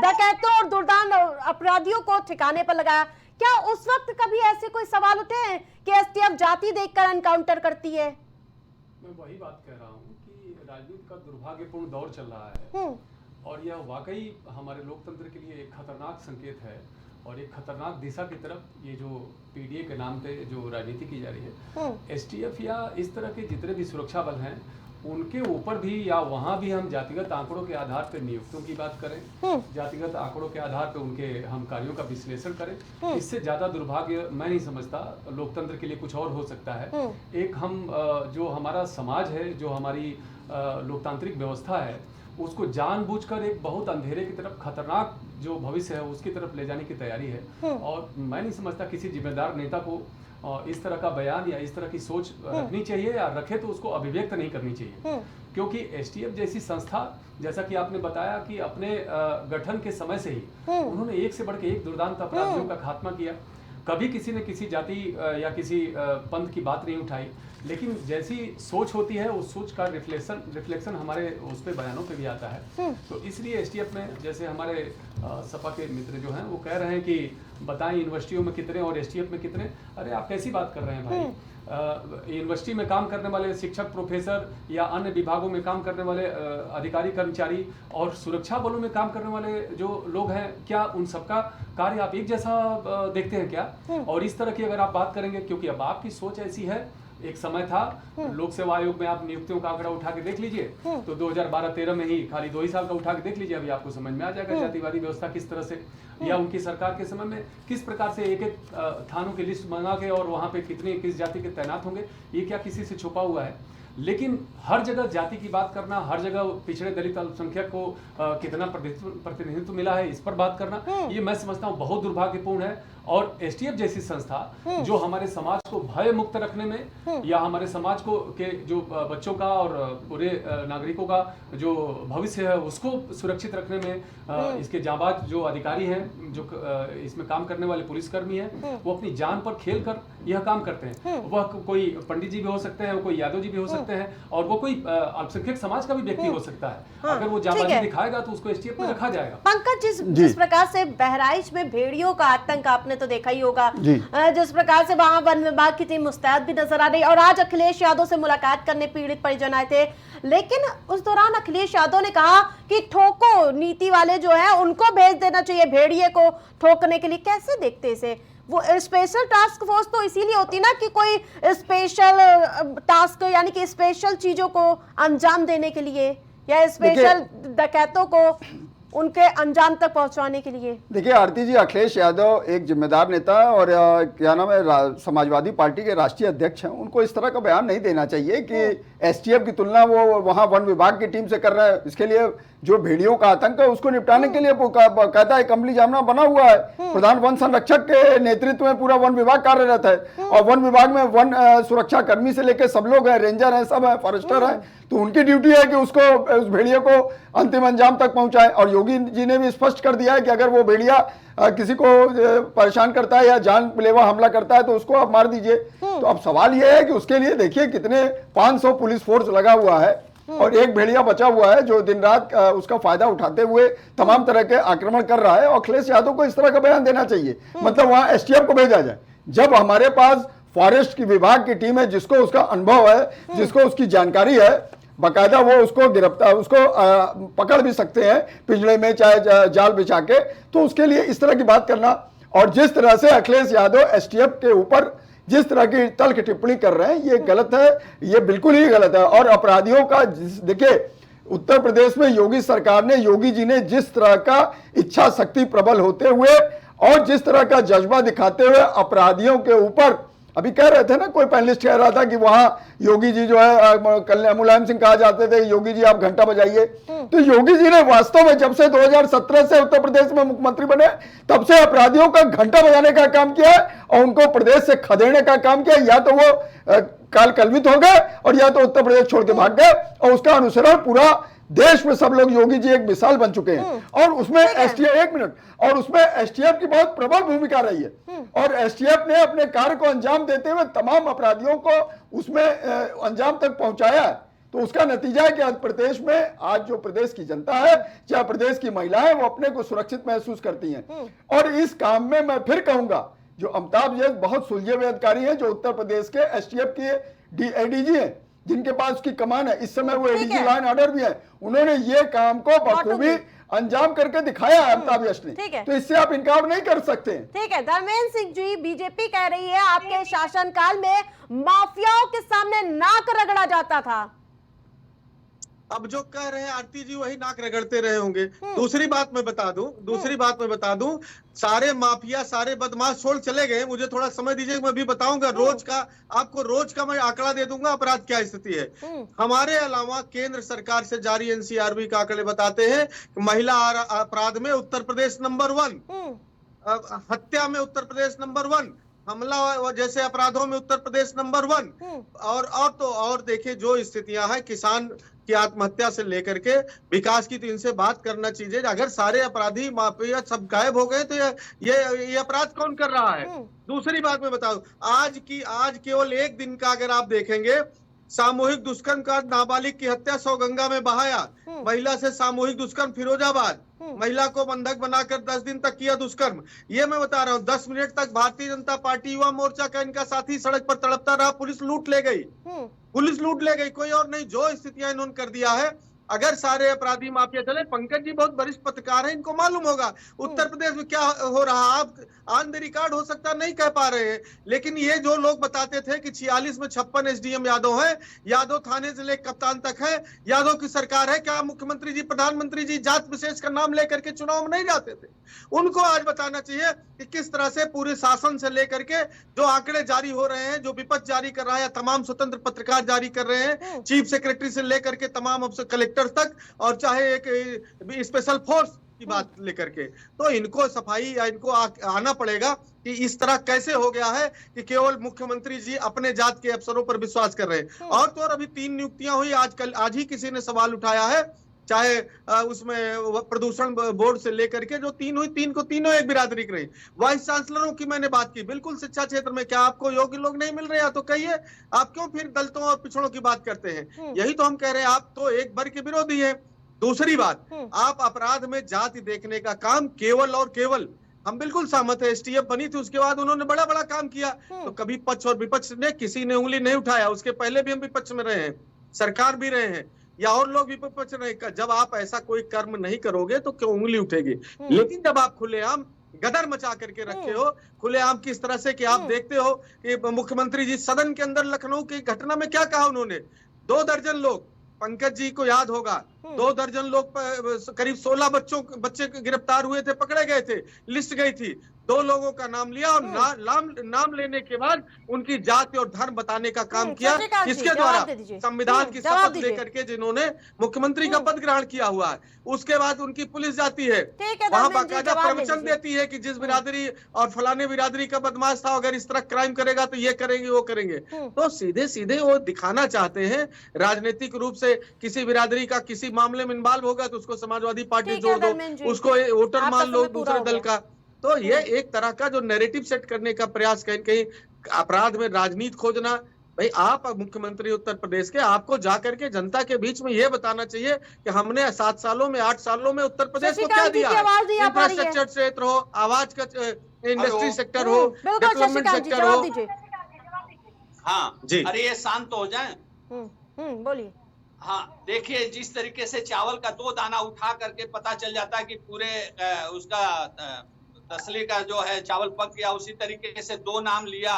डकैतों और दुर्दांत अपराधियों को ठिकाने पर लगाया। क्या उस वक्त कभी ऐसे कोई सवाल उठे हैं कि STF जाति देखकर एनकाउंटर करती है? मैं वही बात कह रहा हूँ कि राजनीति का दुर्भाग्यपूर्ण दौर चल रहा है, और यह वाकई हमारे लोकतंत्र के लिए एक खतरनाक संकेत है, और एक खतरनाक दिशा की तरफ ये जो PDA के नाम पे जो राजनीति की जा रही है। STF या इस तरह के जितने भी सुरक्षा बल हैं, उनके ऊपर भी या वहाँ भी हम जातिगत आंकड़ों के आधार पर नियुक्तियों की बात करें, जातिगत आंकड़ों के आधार पर उनके हम कार्यों का विश्लेषण करें, इससे ज्यादा दुर्भाग्य मैं नहीं समझता लोकतंत्र के लिए कुछ और हो सकता है। एक हम जो हमारा समाज है, जो हमारी लोकतांत्रिक व्यवस्था है, उसको जानबूझकर एक बहुत अंधेरे की तरफ, खतरनाक जो भविष्य है उसकी तरफ ले जाने की तैयारी है। और मैं नहीं समझता किसी जिम्मेदार नेता को इस तरह का बयान या इस तरह की सोच रखनी चाहिए, या रखे तो उसको अभिव्यक्त नहीं करनी चाहिए। क्योंकि STF जैसी संस्था, जैसा कि आपने बताया कि अपने गठन के समय से ही उन्होंने एक से बढ़ के एक दुर्दांत अपराधियों का खात्मा किया। कभी किसी ने किसी जाति या किसी पंथ की बात नहीं उठाई, लेकिन जैसी सोच होती है उस सोच का रिफ्लेक्शन हमारे उस पे बयानों पे भी आता है। तो इसलिए STF में, जैसे हमारे सपा के मित्र जो हैं वो कह रहे हैं कि बताएं यूनिवर्सिटियों में कितने और STF में कितने। अरे आप कैसी बात कर रहे हैं भाई? यूनिवर्सिटी में काम करने वाले शिक्षक, प्रोफेसर या अन्य विभागों में काम करने वाले अधिकारी कर्मचारी और सुरक्षा बलों में काम करने वाले जो लोग हैं, क्या उन सबका कार्य आप एक जैसा देखते हैं क्या? और इस तरह की अगर आप बात करेंगे, क्योंकि अब आपकी सोच ऐसी है, एक समय था लोक सेवा आयोग में आप नियुक्तियों का आंकड़ा उठा के देख लीजिए, तो 2012-13 में ही खाली 2 ही साल का उठा के देख लीजिए, अभी आपको समझ में आ जाएगा जातिवादी व्यवस्था किस तरह से, या उनकी सरकार के समय में किस प्रकार से एक एक थानों की लिस्ट मंगा के और वहां पे कितने किस जाति के तैनात होंगे, ये क्या किसी से छुपा हुआ है? लेकिन हर जगह जाति की बात करना, हर जगह पिछड़े दलित अल्पसंख्यक को कितना प्रतिनिधित्व मिला है इस पर बात करना, ये मैं समझता हूँ बहुत दुर्भाग्यपूर्ण है। और STF जैसी संस्था जो हमारे समाज को भय मुक्त रखने में, या हमारे समाज को के जो बच्चों का और पूरे नागरिकों का जो भविष्य है उसको सुरक्षित रखने में, इसके जांबाज जो अधिकारी हैं, जो इसमें काम करने वाले पुलिसकर्मी हैं, वो अपनी जान पर खेल कर यह काम करते हैं। वह कोई पंडित जी भी हो सकते हैं, कोई यादव जी भी हो सकते हैं, और वो कोई अल्पसंख्यक समाज का भी व्यक्ति हो सकता है। अगर वो जाबाजी दिखाएगा तो उसको एसटीएफ में रखा जाएगा। पंकज, जिस प्रकार से बहराइच में भेड़ियों का आतंक आपने तो देखा ही होगा, जिस प्रकार से वहां वन विभाग की टीम मुस्तैद भी नजर आ रही, और आज अखिलेश यादव से मुलाकात करने पीड़ित परिजन आए थे, लेकिन उस दौरान अखिलेश यादव ने कहा कि ठोको नीति वाले जो है उनको भेज देना चाहिए भेड़िए को ठोकने के लिए। कैसे देखते इसे? वो स्पेशल टास्क फोर्स तो इसीलिए होती ना कि कोई स्पेशल टास्क यानी कि स्पेशल चीजों को अंजाम देने के लिए, या स्पेशल डकैतों को उनके अंजाम तक पहुंचाने के लिए। देखिए आरती जी, अखिलेश यादव एक जिम्मेदार नेता और क्या नाम है, समाजवादी पार्टी के राष्ट्रीय अध्यक्ष हैं। उनको इस तरह का बयान नहीं देना चाहिए कि एसटीएफ की तुलना वो वहां वन विभाग की टीम से कर रहा है। इसके लिए जो भेड़ियों का आतंक है उसको निपटाने के लिए कहता है अमली जामना बना हुआ है। प्रधान वन संरक्षक के नेतृत्व में पूरा वन विभाग कार्यरत है, और वन विभाग में वन सुरक्षा कर्मी से लेकर सब लोग हैं, रेंजर हैं, सब है, फॉरेस्टर है। तो उनकी ड्यूटी है कि उसको, उस भेड़िए को अंतिम अंजाम तक पहुंचाए। और योगी जी ने भी स्पष्ट कर दिया है कि अगर वो भेड़िया किसी को परेशान करता है या जानलेवा हमला करता है तो उसको आप मार दीजिए। तो अब सवाल ये है कि उसके लिए देखिए कितने 500 पुलिस फोर्स लगा हुआ है, और एक भेड़िया बचा हुआ है जो दिन रात उसका फायदा उठाते हुए तमाम तरह के आक्रमण कर रहा है। और अखिलेश यादव को इस तरह का बयान देना चाहिए, मतलब वहां एसटीएफ को भेजा जाए। जब हमारे पास फॉरेस्ट की विभाग की टीम है जिसको उसका अनुभव है, जिसको उसकी जानकारी है, बाकायदा वो उसको गिरफ्तार, उसको पकड़ भी सकते हैं पिंजड़े में, चाहे जाल बिछा के। तो उसके लिए इस तरह की बात करना, और जिस तरह से अखिलेश यादव एसटीएफ के ऊपर जिस तरह की तल्ख टिप्पणी कर रहे हैं, ये गलत है, ये बिल्कुल ही गलत है। और अपराधियों का देखिए, उत्तर प्रदेश में योगी सरकार ने, योगी जी ने जिस तरह का इच्छा शक्ति प्रबल होते हुए और जिस तरह का जज्बा दिखाते हुए अपराधियों के ऊपर, अभी कह रहे थे ना, कोई पैनलिस्ट कह रहा था कि वहां योगी जी जो है, मुलायम सिंह कहा जाते थे, योगी जी आप घंटा बजाइए। तो योगी जी ने वास्तव में जब से 2017 से उत्तर प्रदेश में मुख्यमंत्री बने तब से अपराधियों का घंटा बजाने का काम किया है और उनको प्रदेश से खदेड़ने का काम किया। या तो वो काल कलवित हो गए और या तो उत्तर प्रदेश छोड़ के भाग गए, और उसका अनुसरण पूरा देश में सब लोग, योगी जी एक मिसाल बन चुके हैं। और उसमें एसटीएफ, एक मिनट, और उसमें एसटीएफ की बहुत प्रबल भूमिका रही है, और एसटीएफ ने अपने कार्य को अंजाम देते हुए तमाम अपराधियों को उसमें अंजाम तक पहुंचाया है। तो उसका नतीजा है कि आज प्रदेश में, आज जो प्रदेश की जनता है, चाहे प्रदेश की महिलाएं, वो अपने को सुरक्षित महसूस करती हैं। और इस काम में मैं फिर कहूंगा, जो अमिताभ जैन बहुत सुलझे हुए अधिकारी हैं, जो उत्तर प्रदेश के एसटीएफ के एडीजी हैं, जिनके पास उसकी कमान है, इस समय वो एडीजी लाइन ऑर्डर भी है, उन्होंने ये काम को बखूबी अंजाम करके दिखाया है अमिताभ यश ने। तो इससे आप इनकार नहीं कर सकते। ठीक है, धर्मेंद्र सिंह जी, बीजेपी कह रही है आपके शासनकाल में माफियाओं के सामने नाक रगड़ा जाता था। अब जो कह रहे हैं आरती जी वही नाक रगड़ते रहे होंगे। दूसरी बात मैं बता दूं, सारे माफिया, सारे बदमाश छोड़ चले गए। मुझे थोड़ा समय दीजिए, मैं भी बताऊंगा रोज का, आपको रोज का मैं आंकड़ा दे दूंगा अपराध क्या स्थिति है। हमारे अलावा केंद्र सरकार से जारी एनसीआरबी का आंकड़े बताते हैं कि महिला अपराध में उत्तर प्रदेश नंबर 1, हत्या में उत्तर प्रदेश नंबर 1, हमला जैसे अपराधों में उत्तर प्रदेश नंबर 1। और देखिए जो स्थितियां हैं, किसान की आत्महत्या से लेकर के विकास की, तो इनसे बात करना चाहिए। अगर सारे अपराधी माफिया सब गायब हो गए तो ये अपराध कौन कर रहा है? दूसरी बात मैं बताऊं, आज केवल एक दिन का अगर आप देखेंगे, सामूहिक दुष्कर्म का, नाबालिग की हत्या 100 गंगा में बहाया, महिला से सामूहिक दुष्कर्म फिरोजाबाद, महिला को बंधक बनाकर 10 दिन तक किया दुष्कर्म। ये मैं बता रहा हूँ, 10 मिनट तक भारतीय जनता पार्टी युवा मोर्चा का इनका साथी सड़क पर तड़पता रहा, पुलिस लूट ले गई, कोई और नहीं। जो स्थितियां इन्होंने कर दिया है, अगर सारे अपराधी माफिया चले, पंकज जी बहुत वरिष्ठ पत्रकार हैं, इनको मालूम होगा उत्तर प्रदेश में क्या हो रहा। आप ऑन द रिकॉर्ड हो सकता नहीं कह पा रहे हैं, लेकिन ये जो लोग बताते थे कि 46 में 56 एसडीएम यादव है, यादव थाने से लेकर कप्तान तक है, यादव की सरकार है, क्या मुख्यमंत्री जी, प्रधानमंत्री जी जात विशेष का नाम लेकर के चुनाव में नहीं जाते थे? उनको आज बताना चाहिए कि किस तरह से पूरे शासन से लेकर के जो आंकड़े जारी हो रहे हैं, जो विपक्ष जारी कर रहा है, तमाम स्वतंत्र पत्रकार जारी कर रहे हैं, चीफ सेक्रेटरी से लेकर के तमाम कलेक्टर तक, और चाहे एक स्पेशल फोर्स की बात लेकर के, तो इनको सफाई या इनको आना पड़ेगा कि इस तरह कैसे हो गया है कि केवल मुख्यमंत्री जी अपने जात के अफसरों पर विश्वास कर रहे हैं। और तो और अभी 3 नियुक्तियां हुई, आज ही किसी ने सवाल उठाया है चाहे उसमें प्रदूषण बोर्ड से लेकर के जो तीनों एक बिरादरी की रही। वाइस चांसलरों की मैंने बात की, बिल्कुल शिक्षा क्षेत्र में क्या आपको योग्य लोग नहीं मिल रहे हैं तो कहिए, आप क्यों फिर दलितों और पिछड़ों की बात करते हैं? यही तो हम कह रहे हैं, आप तो एक वर्ग के विरोधी हैं। दूसरी बात, आप अपराध में जाति देखने का काम केवल और केवल, हम बिल्कुल सहमत है, एसटीएफ बनी थी उसके बाद उन्होंने बड़ा बड़ा काम किया, तो कभी पक्ष और विपक्ष ने किसी ने उंगली नहीं उठाया। उसके पहले भी हम विपक्ष में रहे हैं, सरकार भी रहे हैं, या और लोग विपक्ष रहे। जब आप ऐसा कोई कर्म नहीं करोगे तो क्यों उंगली उठेगी? लेकिन जब आप खुलेआम गदर मचा करके रखे हो, खुलेआम किस तरह से कि आप देखते हो कि मुख्यमंत्री जी सदन के अंदर लखनऊ की घटना में क्या कहा उन्होंने, 2 दर्जन लोग, पंकज जी को याद होगा, 2 दर्जन लोग, करीब 16 बच्चे गिरफ्तार हुए थे, पकड़े गए थे, लिस्ट गई थी, 2 लोगों का नाम लिया और नाम लेने के बाद उनकी जाति और धर्म बताने का काम किया, किसके द्वारा? संविधान की शपथ लेकर के जिन्होंने मुख्यमंत्री का पद ग्रहण किया हुआ है। उसके बाद उनकी पुलिस जाती है, वहां बाकायदा प्रवचन देती है कि जिस बिरादरी और फलाने बिरादरी का बदमाश था, अगर इस तरह क्राइम करेगा तो ये करेंगे वो करेंगे। तो सीधे सीधे वो दिखाना चाहते हैं राजनीतिक रूप से किसी बिरादरी का किसी मामले में इन्वॉल्व होगा तो उसको समाजवादी पार्टी जोड़ दो, उसको वोटर मान लो दूसरे दल का। तो ये एक तरह का जो नैरेटिव सेट करने का प्रयास, कहीं कहीं अपराध में राजनीति खोजना। भाई आप मुख्यमंत्री उत्तर प्रदेश के, आपको जाकर के जनता के बीच में ये बताना चाहिए कि हमने 7 सालों में 8 सालों में उत्तर प्रदेश को क्या दिया है। इंफ्रास्ट्रक्चर क्षेत्र हो, आवाज का इंडस्ट्री सेक्टर हो, डेवलपमेंट सेक्टर हो। हाँ जी, अरे ये शांत हो जाए। बोलिए। हाँ देखिए, जिस तरीके से चावल का 2 दाना उठा करके पता चल जाता है कि पूरे उसका तसली का जो है चावल पक गया, उसी तरीके से 2 नाम लिया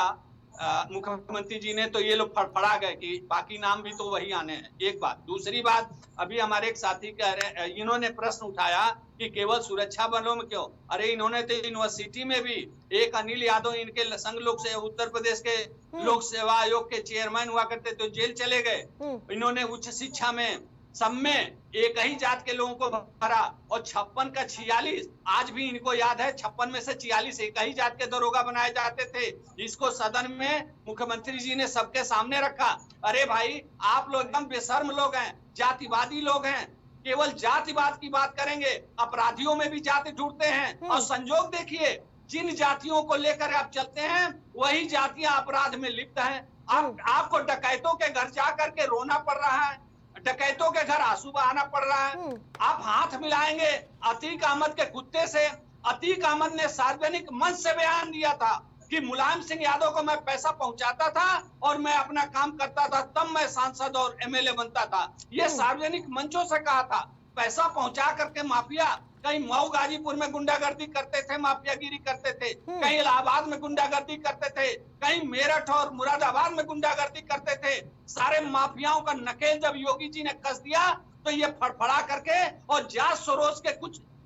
मुख्यमंत्री जी ने, तो ये लोग फड़फड़ा गए कि बाकी नाम भी तो वही आने हैं। एक बात। दूसरी बात, अभी हमारे एक साथी कह रहे, इन्होंने प्रश्न उठाया कि केवल सुरक्षा बलों में क्यों? अरे इन्होंने तो यूनिवर्सिटी में भी एक अनिल यादव, इनके संघ लोक से उत्तर प्रदेश के लोक सेवा आयोग के चेयरमैन हुआ करते, तो जेल चले गए। इन्होंने उच्च शिक्षा में सब में एक ही जात के लोगों को भरा, और 56 का 46, आज भी इनको याद है 56 में से 46 एक ही जात के दरोगा बनाए जाते थे, जिसको सदन में मुख्यमंत्री जी ने सबके सामने रखा। अरे भाई, आप लोग एकदम बेशर्म लोग हैं, जातिवादी लोग हैं, केवल जातिवाद की बात करेंगे, अपराधियों में भी जाति ढूंढते हैं। और संजोग देखिए, जिन जातियों को लेकर आप चलते हैं वही जातियां अपराध में लिप्त हैं। आपको डकैतों के घर जा करके रोना पड़ रहा है, डकैतों के घर आंसू बहाना पड़ रहा है। आप हाथ मिलाएंगे अतीक अहमद के कुत्ते से। अतीक अहमद ने सार्वजनिक मंच से बयान दिया था कि मुलायम सिंह यादव को मैं पैसा पहुंचाता था और मैं अपना काम करता था, तब मैं सांसद और एमएलए बनता था। ये सार्वजनिक मंचों से कहा था। पैसा पहुंचा करके माफिया कहीं मऊ गाजीपुर में गुंडागर्दी करते थे, माफियागिरी करते थे, कहीं इलाहाबाद में गुंडागर्दी करते थे, कहीं मेरठ और मुरादाबाद में गुंडागर्दी करते थे। सारे माफियाओं का नकेल जब योगी जी ने कस दिया तो ये फड़फड़ा करके, और जात सरोज के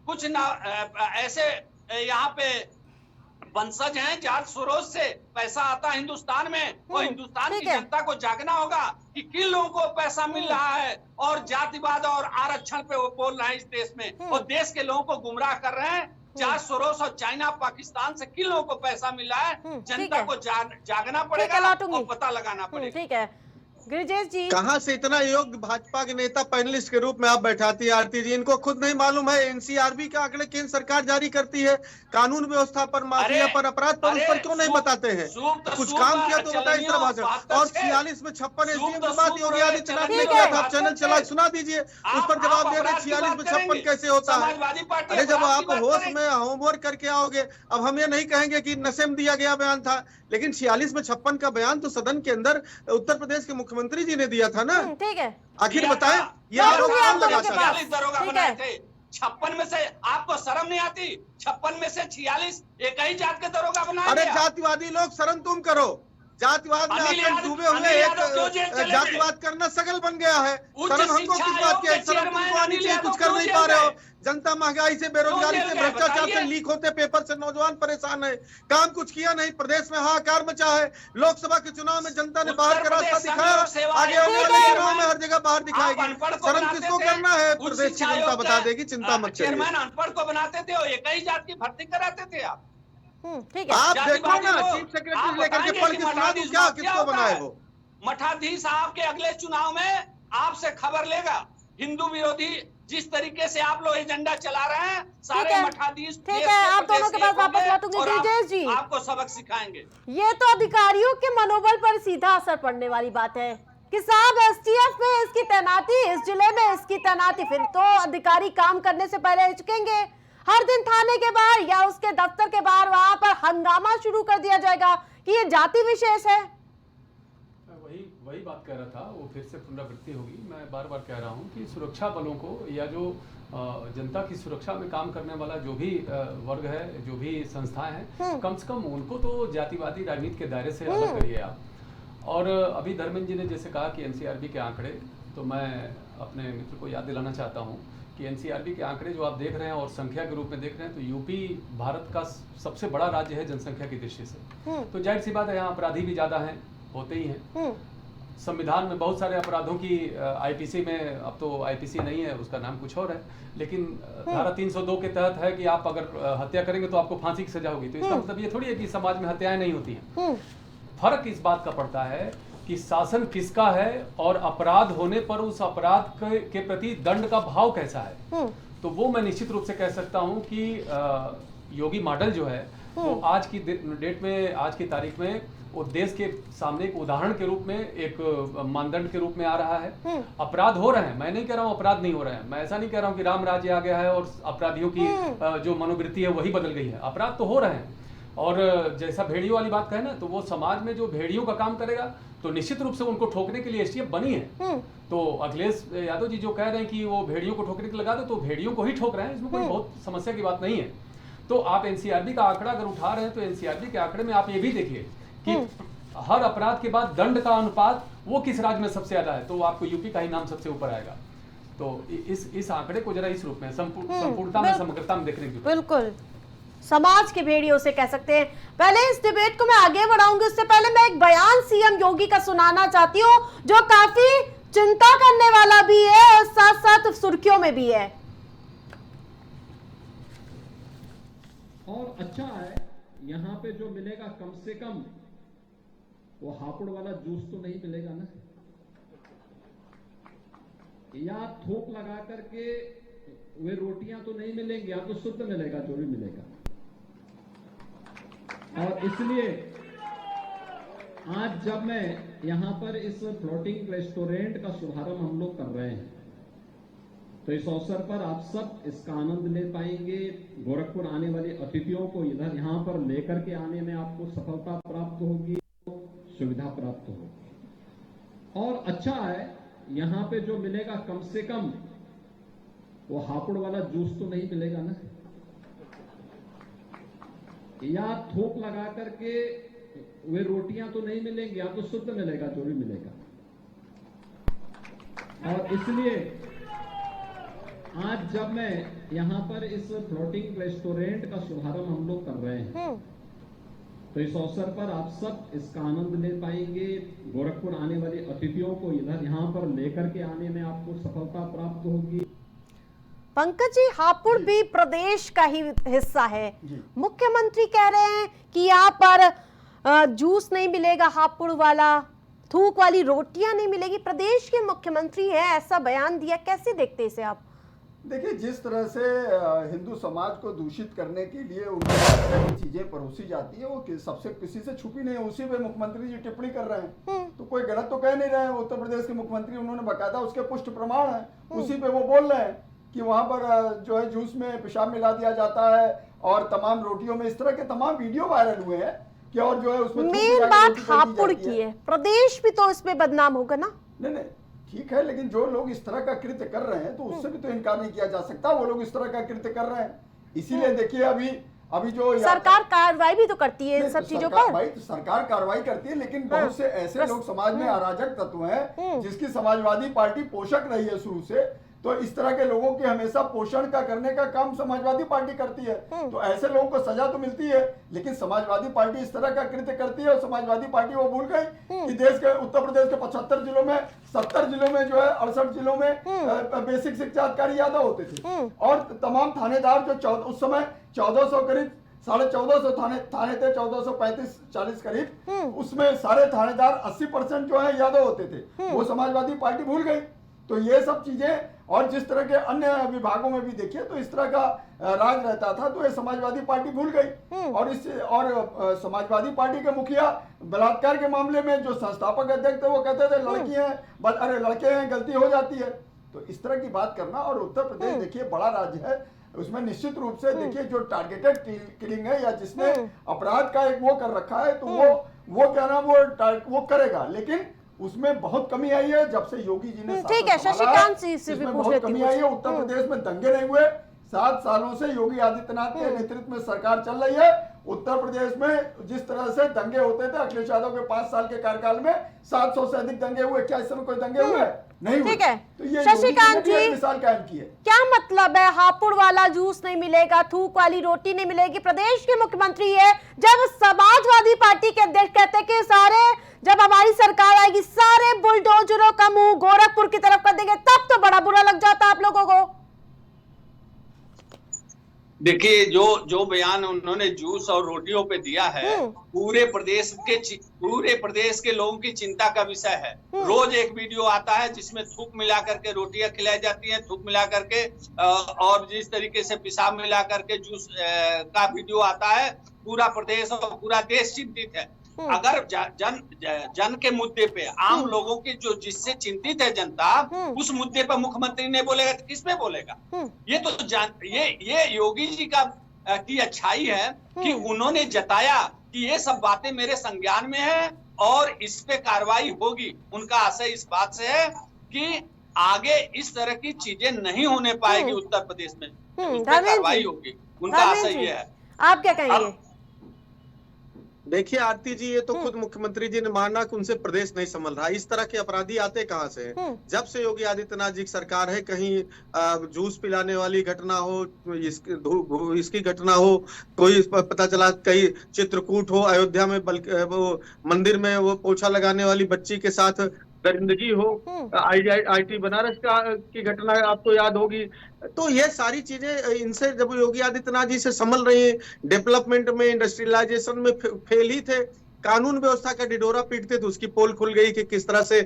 कुछ ना ऐसे यहाँ पे वंशज हैं, जात सरोज से पैसा आता है हिंदुस्तान में, और हिंदुस्तान की जनता को जागना होगा कि किन लोगों को पैसा मिल रहा है, और जातिवाद और आरक्षण पे वो बोल रहे हैं इस देश में, और देश के लोगों को गुमराह कर रहे हैं। जात सरोज और चाइना पाकिस्तान से किन लोगों को पैसा मिल रहा है, जनता को जागना पड़ेगा और पता लगाना पड़ेगा। ठीक है गिरिजेश जी, कहां से इतना योग्य भाजपा के नेता पैनलिस्ट के रूप में आप बैठाती है आरती जी? इनको खुद नहीं मालूम है एनसीआरबी के आंकड़े केंद्र सरकार जारी करती है, कानून व्यवस्था पर, माफिया पर, अपराध पर, उस पर क्यों नहीं बताते हैं? कुछ काम किया तो बताइए इतना भाषण। और 46 में 56 एसडीएम की बात योगी आदित्यनाथ ने किया था, आप चैनल चला सुना दीजिए, उस पर जवाब दे रहे 46 में 56 कैसे होता है। अरे जब आप होश में होमवर्क करके आओगे, अब हम ये नहीं कहेंगे कि नशे में दिया गया बयान था, लेकिन 46 में 56 का बयान तो सदन के अंदर उत्तर प्रदेश के मुख्यमंत्री जी ने दिया था ना। ठीक है, आखिर बताएं ये आरोप कौन लगा था? 46 दरोगा बनाए थे, 56 में से आपको शर्म नहीं आती? 56 में से 46 एक ही जात के दरोगा बनाए। अरे जातिवादी लोग, शर्म तुम करो। जातिवाद में आकर डूबे हुए एक जातिवाद करना सगल बन गया है। शर्म हमको किस बात की है? शर्म तुमको आनी चाहिए, कुछ कर नहीं पा रहे हो। जनता महंगाई से, बेरोजगारी से, भ्रष्टाचार से, लीक होते पेपर से नौजवान परेशान है। काम कुछ किया नहीं, प्रदेश में हाहाकार मचा है। लोकसभा के चुनाव में जनता ने बाहर का रास्ता दिखाया, आगे आने वाले चुनाव में हर जगह बाहर दिखाएगी। शर्म किसको करना है? प्रदेश की जनता बता देगी, चिंता मत करिए। चेयरमैन अनपढ़ को बनाते थे और एक ही जात की भर्ती कराते थे आप। ठीक है, आप देखो ना, चीफ सेक्रेटरी लेकर के पढ़ के सुना दूं क्या, किसको बनाए वो? मठाधीश आपके अगले चुनाव में आपसे खबर लेगा, हिंदू विरोधी जिस तरीके से आप लोग एजेंडा चला रहे हैं, सारे है, मठाधीश ठीक देश है, के आप दोनों प्रदेश के पास एक होंगे वापस लौटूंगी। और तेजस जी, आपको सबक सिखाएंगे। ये तो अधिकारियों के मनोबल पर सीधा असर पड़ने वाली बात है कि साहब एसटीएफ में इसकी तैनाती, इस जिले में इसकी तैनाती, फिर तो अधिकारी काम करने से पहले हिचकेंगे। हर दिन थाने के बाहर या उसके दफ्तर के बाहर वहां पर हंगामा शुरू कर दिया जाएगा कि ये जाति विशेष है। वही बात कह रहा था, वो फिर से पुनरावृत्ति होगी। मैं बार बार कह रहा हूँ कि सुरक्षा बलों को या जो जनता की सुरक्षा में काम करने वाला जो भी वर्ग है, जो भी संस्थाएं हैं, कम से कम उनको तो जातिवादी राजनीति के दायरे से अलग करिए आप। और अभी धर्मेंद्र जी ने जैसे कहा कि एनसीआरबी के आंकड़े, तो मैं अपने मित्र को याद दिलाना चाहता हूँ कि एनसीआरबी के आंकड़े जो आप देख रहे हैं और संख्या के रूप में देख रहे हैं, तो यूपी भारत का सबसे बड़ा राज्य है जनसंख्या की दृष्टि से। तो जाहिर सी बात है, यहाँ अपराधी भी ज्यादा हैं, होते ही हैं। संविधान में बहुत सारे अपराधों की आईपीसी में, अब तो आईपीसी नहीं है, उसका नाम कुछ और है, लेकिन धारा 302 के तहत है कि आप अगर हत्या करेंगे तो आपको फांसी की सजा होगी। तो इसका मतलब ये थोड़ी है कि समाज में हत्याएं नहीं होती हैं। फर्क इस बात का पड़ता है कि शासन किसका है और अपराध होने पर उस अपराध के प्रति दंड का भाव कैसा है। तो वो मैं निश्चित रूप से कह सकता हूं कि योगी मॉडल जो है वो आज की डेट में, आज की तारीख में वो देश के सामने एक उदाहरण के रूप में, एक मानदंड के रूप में आ रहा है। अपराध हो रहे हैं, मैं नहीं कह रहा हूं अपराध नहीं हो रहे हैं, मैं ऐसा नहीं कह रहा हूं कि राम राज्य आ गया है और अपराधियों की जो मनोवृत्ति है वही बदल गई है। अपराध तो हो रहे हैं। और जैसा भेड़ियों वाली बात कहे ना, तो वो समाज में जो भेड़ियों का काम करेगा तो निश्चित रूप से उनको ठोकने के लिए एसटीएफ बनी है। तो अखिलेश यादव जी जो कह रहे हैं कि वो भेड़ियों को ठोकने के लगा दो, तो भेड़ियों को ही ठोक रहे हैं, इसमें कोई बहुत समस्या की बात नहीं है। तो आप एनसीआरबी का आंकड़ा अगर उठा रहे हैं तो एनसीआरबी के आंकड़े में आप ये भी देखिए कि हर अपराध के बाद दंड का अनुपात वो किस राज्य में सबसे ज्यादा है, तो आपको यूपी का ही नाम सबसे ऊपर आएगा। तो इस आंकड़े को जरा इस रूप में संपूर्णता में, समग्रता में देखने की, बिल्कुल समाज के भेड़ियों से कह सकते हैं। पहले इस डिबेट को मैं आगे बढ़ाऊंगी, उससे पहले मैं एक बयान सीएम योगी का सुनाना चाहती हूँ जो काफी चिंता करने वाला भी है और साथ साथ सुर्खियों में भी है। और अच्छा है, यहाँ पे जो मिलेगा कम से कम वो हापुड़ वाला जूस तो नहीं मिलेगा ना, या थोक लगा करके वे रोटियां तो नहीं मिलेंगी, या तो शुद्ध मिलेगा जो भी मिलेगा। और इसलिए आज जब मैं यहां पर इस फ्लोटिंग रेस्टोरेंट का शुभारंभ हम लोग कर रहे हैं, तो इस अवसर पर आप सब इसका आनंद ले पाएंगे। गोरखपुर आने वाले अतिथियों को इधर यहां पर लेकर के आने में आपको सफलता प्राप्त होगी, सुविधा प्राप्त होगी। और अच्छा है, यहां पे जो मिलेगा कम से कम वो हापुड़ वाला जूस तो नहीं मिलेगा ना, या थोक लगा करके वे रोटियां तो नहीं मिलेंगी, या तो शुद्ध मिलेगा जो भी मिलेगा। और इसलिए आज जब मैं यहां पर इस फ्लोटिंग रेस्टोरेंट का शुभारंभ हम लोग कर रहे हैं, तो इस अवसर पर आप सब इसका आनंद ले पाएंगे। गोरखपुर आने वाले अतिथियों को इधर यहां पर लेकर के आने में आपको सफलता प्राप्त होगी। पंकज जी, हापुड़ भी प्रदेश का ही हिस्सा है। मुख्यमंत्री कह रहे हैं कि यहाँ पर जूस नहीं मिलेगा, हापुड़ वाला, थूक वाली रोटियां नहीं मिलेगी। प्रदेश के मुख्यमंत्री है, ऐसा बयान दिया, कैसे देखते इसे आप? देखिए, जिस तरह से हिंदू समाज को दूषित करने के लिए उनकी चीजें परोसी जाती है, वो सबसे किसी से छुपी नहीं है। उसी पे मुख्यमंत्री जी टिप्पणी कर रहे हैं, तो कोई गलत तो कह नहीं रहे हैं। उत्तर प्रदेश के मुख्यमंत्री, उन्होंने बकायदा उसके पुष्ट प्रमाण है, उसी पे वो बोल रहे हैं कि वहां पर जो है जूस में पेशाब मिला दिया जाता है और तमाम रोटियों में इस तरह के तमाम वीडियो वायरल हुए हैं कि, और जो है उसमें मेन बात हापुड़ की है, प्रदेश भी तो इसमें बदनाम होगा ना। नहीं, ठीक है, लेकिन जो लोग इस तरह का कृत्य कर रहे हैं तो उससे भी तो इनकार नहीं किया जा सकता। वो लोग इस तरह का कृत्य कर रहे हैं, इसीलिए देखिए अभी जो सरकार कार्रवाई भी तो करती है इन सब चीजों पर। भाई, सरकार कार्रवाई करती है, लेकिन बहुत से ऐसे लोग समाज में अराजक तत्व हैं जिसकी समाजवादी पार्टी पोषक रही है शुरू से। तो इस तरह के लोगों के हमेशा पोषण का करने का काम समाजवादी पार्टी करती है, तो ऐसे लोगों को सजा तो मिलती है। लेकिन समाजवादी पार्टी इस तरह का कृत्य करती है और समाजवादी पार्टी वो भूल गई कि देश के, उत्तर प्रदेश के 75 जिलों में, 70 जिलों में जो है 68 जिलों में बेसिक शिक्षा अधिकारी यादव होते थे, और तमाम थानेदार जो उस समय 1400 करीब 1450 थाने थे, 1435-40 करीब, उसमें सारे थानेदार 80% जो है यादव होते थे। वो समाजवादी पार्टी भूल गई। तो ये सब चीजें और जिस तरह के अन्य विभागों में भी देखिए तो इस तरह का राज रहता था, तो ये समाजवादी पार्टी भूल गई। और समाजवादी पार्टी के मुखिया बलात्कार के मामले में जो संस्थापक अध्यक्ष थे वो कहते थे लड़की हैं, अरे लड़के हैं, गलती हो जाती है। तो इस तरह की बात करना, और उत्तर प्रदेश देखिए बड़ा राज्य है, उसमें निश्चित रूप से देखिए जो टारगेटेड किलिंग है या जिसने अपराध का एक वो कर रखा है, तो वो क्या नाम वो करेगा, लेकिन उसमें बहुत कमी आई है जब से योगी जी ने ठीक है, शशिकांत जी से भी पूछ बहुत लेती कमी हूँ। आई है। उत्तर प्रदेश में दंगे नहीं हुए, 7 सालों से योगी आदित्यनाथ के नेतृत्व में सरकार चल रही है। उत्तर प्रदेश में जिस तरह से दंगे होते थे अखिलेश यादव के 5 साल के कार्यकाल में 700 से अधिक दंगे हुए, क्या इस समय कोई दंगे हुए? नहीं हुए। ठीक है, तो ये शशिकांत जी मिसाल कायम की है। क्या मतलब है हापुड़ वाला जूस नहीं मिलेगा, थूक वाली रोटी नहीं मिलेगी? प्रदेश के मुख्यमंत्री है, जब समाजवादी पार्टी के अध्यक्ष कहते हैं कि सारे जब हमारी सरकार आएगी सारे बुलडोजरों का मुंह गोरखपुर की तरफ कर देंगे, तब तो बड़ा बुरा लग जाता आप लोगों को। देखिए जो बयान उन्होंने जूस और रोटियों पे दिया है, पूरे प्रदेश के लोगों की चिंता का विषय है। रोज एक वीडियो आता है जिसमें थूक मिला करके रोटियां खिलाई जाती हैं, थूक मिला करके और जिस तरीके से पेशाब मिला करके जूस का वीडियो आता है। पूरा प्रदेश और पूरा देश चिंतित है। अगर जन के मुद्दे पे आम लोगों की जो जिससे चिंतित है जनता, उस मुद्दे पर मुख्यमंत्री नहीं बोलेगा तो किस पे बोलेगा? ये तो ये योगी जी की अच्छाई है कि उन्होंने जताया कि ये सब बातें मेरे संज्ञान में है और इस पे कार्रवाई होगी। उनका आशय इस बात से है कि आगे इस तरह की चीजें नहीं होने पाएगी उत्तर प्रदेश में, उस पे कार्रवाई होगी। उनका आशय ये है। आप क्या कहेंगे? देखिए आरती जी, ये तो खुद मुख्यमंत्री जी ने माना कि उनसे प्रदेश नहीं संभल रहा। इस तरह के अपराधी आते कहां से हैं? जब से योगी आदित्यनाथ जी की सरकार है, कहीं जूस पिलाने वाली घटना हो, इसकी घटना हो, कोई पता चला कहीं चित्रकूट हो अयोध्या में, बल्कि वो मंदिर में वो पोछा लगाने वाली बच्ची के साथ दरिंदगी हो, IIT बनारस की घटना आपको याद होगी। तो ये सारी चीजें इनसे जब योगी आदित्यनाथ जी से संभल रही है, डेवलपमेंट में, इंडस्ट्रियलाइजेशन में फेल ही थे, कानून व्यवस्था का डिडोरा पीटते थे, उसकी पोल खुल गई कि किस तरह से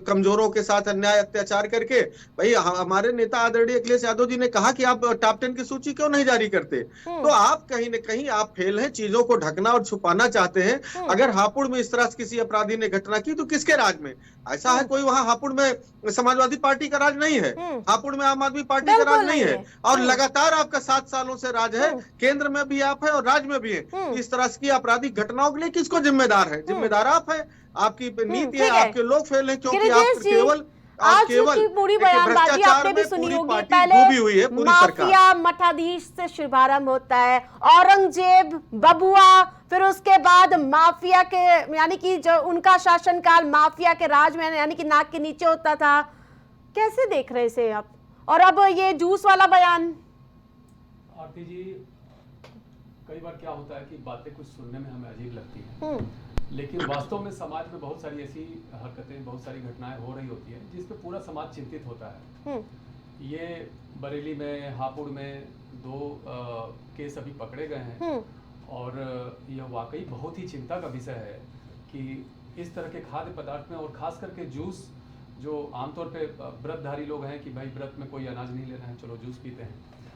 कमजोरों के साथ अन्याय अत्याचार करके। भाई हमारे नेता आदरणीय अखिलेश यादव जी ने कहा कि आप टॉप 10 की सूची क्यों नहीं जारी करते? तो आप कहीं न कहीं आप फेल हैं, चीजों को ढकना और छुपाना चाहते हैं। अगर हापुड़ में इस तरह से किसी अपराधी ने घटना की तो किसके राज में? ऐसा है कोई वहां हापुड़ में समाजवादी पार्टी का राज नहीं है, हापुड़ में आम आदमी पार्टी का राज नहीं है, और लगातार आपका 7 सालों से राज है, केंद्र में भी आप है और राज्य में भी है। इस तरह की आपराधिक घटनाओं के लिए किसको जिम्मेदार है? जिम्मेदार आप है, आपकी नीति है, आपके लोग फेल है, क्योंकि आप केवल आज की पूरी बयानबाजी आपने भी सुनी होगी। पहले माफिया मठाधीश से शुभारंभ होता है, औरंगजेब, बबुआ, फिर उसके बाद माफिया के यानी कि जो उनका शासनकाल माफिया के राज में यानी कि नाक के नीचे होता था। कैसे देख रहे थे आप? और अब ये जूस वाला बयान। आरती जी, कई बार क्या होता है कि बातें कुछ सुनने में हमें अजीब लगती हैं, लेकिन वास्तव में समाज में बहुत सारी ऐसी हरकतें, बहुत सारी घटनाएं हो रही होती हैं जिस पे पूरा समाज चिंतित होता है। ये बरेली में, हापुड़ में 2 केस अभी पकड़े गए हैं और यह वाकई बहुत ही चिंता का विषय है कि इस तरह के खाद्य पदार्थ में, और खास करके जूस, जो आमतौर पे व्रतधारी लोग हैं कि भाई व्रत में कोई अनाज नहीं लेना है, चलो जूस पीते हैं,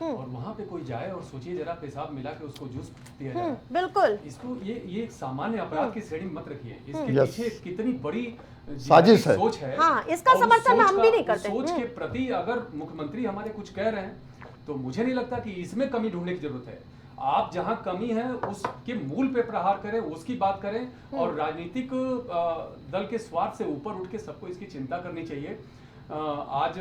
और वहां पे कोई जाए और सोचिए जरा पेशाब मिला के उसको जूस पिया जाए। बिल्कुल, इसको ये एक सामान्य अपराध की श्रेणी में मत रखिए। इसके पीछे कितनी बड़ी साजिश है, सोच है। हाँ, इसका समर्थन हम भी नहीं करते। सोच के प्रति अगर मुख्यमंत्री हमारे कुछ कह रहे हैं तो मुझे नहीं लगता कि इसमें कमी ढूंढने की जरूरत है। आप जहां कमी है उसके मूल पे प्रहार करें, उसकी बात करें, और राजनीतिक दल के स्वार्थ से ऊपर उठ के सबको इसकी चिंता करनी चाहिए। आज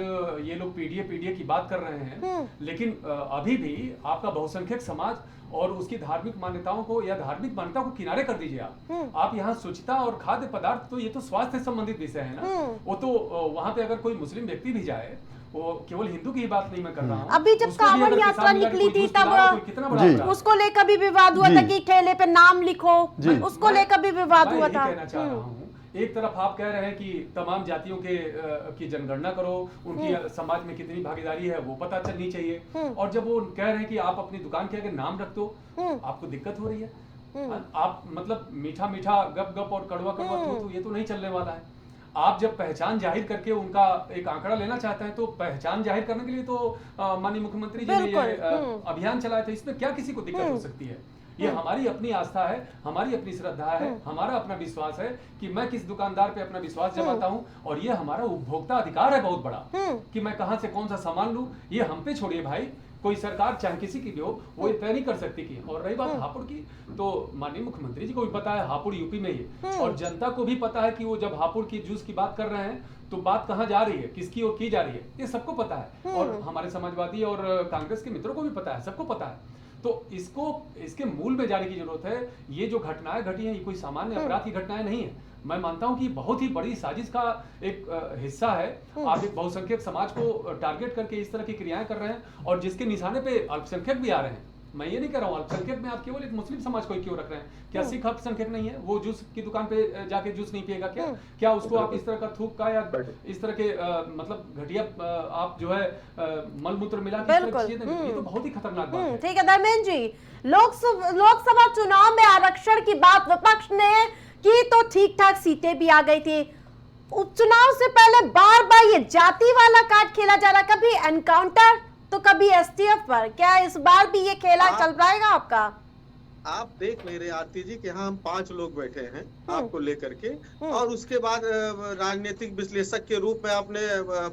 ये लोग पीडीए की बात कर रहे हैं, लेकिन अभी भी आपका बहुसंख्यक समाज और उसकी धार्मिक मान्यताओं को या धार्मिक मान्यताओं को किनारे कर दीजिए। आप यहाँ स्वच्छता और खाद्य पदार्थ, तो ये तो स्वास्थ्य संबंधित विषय है ना। वो तो वहां पे अगर कोई मुस्लिम व्यक्ति भी जाए, वो केवल हिंदू की ही बात नहीं मैं कर रहा हूँ। अभी जब कांवड़ यात्रा निकली थी तब उसको लेकर भी विवाद हुआ था कि ठेले पे नाम लिखो, उसको लेकर भी विवाद हुआ था। कहना चाह रहा हूँ, एक तरफ आप कह रहे हैं कि तमाम जातियों की जनगणना करो, उनकी समाज में कितनी भागीदारी है वो पता चलनी चाहिए, और जब वो कह रहे हैं कि आप अपनी दुकान के आगे नाम रख दो, आपको दिक्कत हो रही है। आप मतलब मीठा मीठा गप गप और कड़वा कड़वा थू ये तो नहीं चलने वाला है। आप जब पहचान जाहिर करके उनका एक आंकड़ा लेना चाहते हैं तो पहचान जाहिर करने के लिए तो माननीय मुख्यमंत्री जी ने ये अभियान चलाया था। इसमें क्या किसी को दिक्कत हो सकती है? ये हमारी अपनी आस्था है, हमारी अपनी श्रद्धा है, हमारा अपना विश्वास है कि मैं किस दुकानदार पे अपना विश्वास जमाता हूँ, और ये हमारा उपभोक्ता अधिकार है बहुत बड़ा कि मैं कहां से कौन सा सामान लूं। ये हम पे छोड़िए भाई, कोई सरकार चाहे किसी की भी हो वो तय नहीं कर सकती की। और रही बात हापुड़ की, तो माननीय मुख्यमंत्री जी को भी पता है हापुड़ यूपी में ही, और जनता को भी पता है कि वो जब हापुड़ की जूस की बात कर रहे हैं तो बात कहां जा रही है, किसकी ओर की जा रही है, ये सबको पता है। और हमारे समाजवादी और कांग्रेस के मित्रों को भी पता है, सबको पता है। तो इसके मूल में जाने की जरूरत है। ये जो घटनाएं घटी हैं ये कोई सामान्य अपराध की घटनाएं नहीं है। मैं मानता हूं कि बहुत ही बड़ी साजिश का एक हिस्सा है। आप एक बहुसंख्यक समाज को टारगेट करके इस तरह की क्रियाएं कर रहे हैं, और जिसके निशाने पे अल्पसंख्यक भी आ रहे हैं। मैं ये नहीं कह रहा हूँ अल्पसंख्यक में आप केवल एक मुस्लिम समाज को ही क्यों रख रहे हैं? क्या सिख अल्पसंख्यक नहीं है? वो जूस की दुकान पे जाके जूस नहीं पिएगा क्या? क्या उसको आप इस तरह का थूक का या इस तरह के मतलब घटिया आप जो है मलमूत्र मिला के ये तो बहुत ही खतरनाक बात है। ठीक है धर्मेंद्र जी, लोकसभा चुनाव में आरक्षण की बात विपक्ष ने की तो ठीक ठाक सीटें भी आ गई थी। उपचुनाव से पहले बार बार ये जाति वाला कार्ड खेला जा रहा, कभी एनकाउंटर तो कभी एसटीएफ पर। क्या इस बार भी ये खेला चल पाएगा आपका? आप देख नहीं रहे आरती जी कि यहाँ हम 5 लोग बैठे हैं आपको लेकर के, और उसके बाद राजनीतिक विश्लेषक के रूप में आपने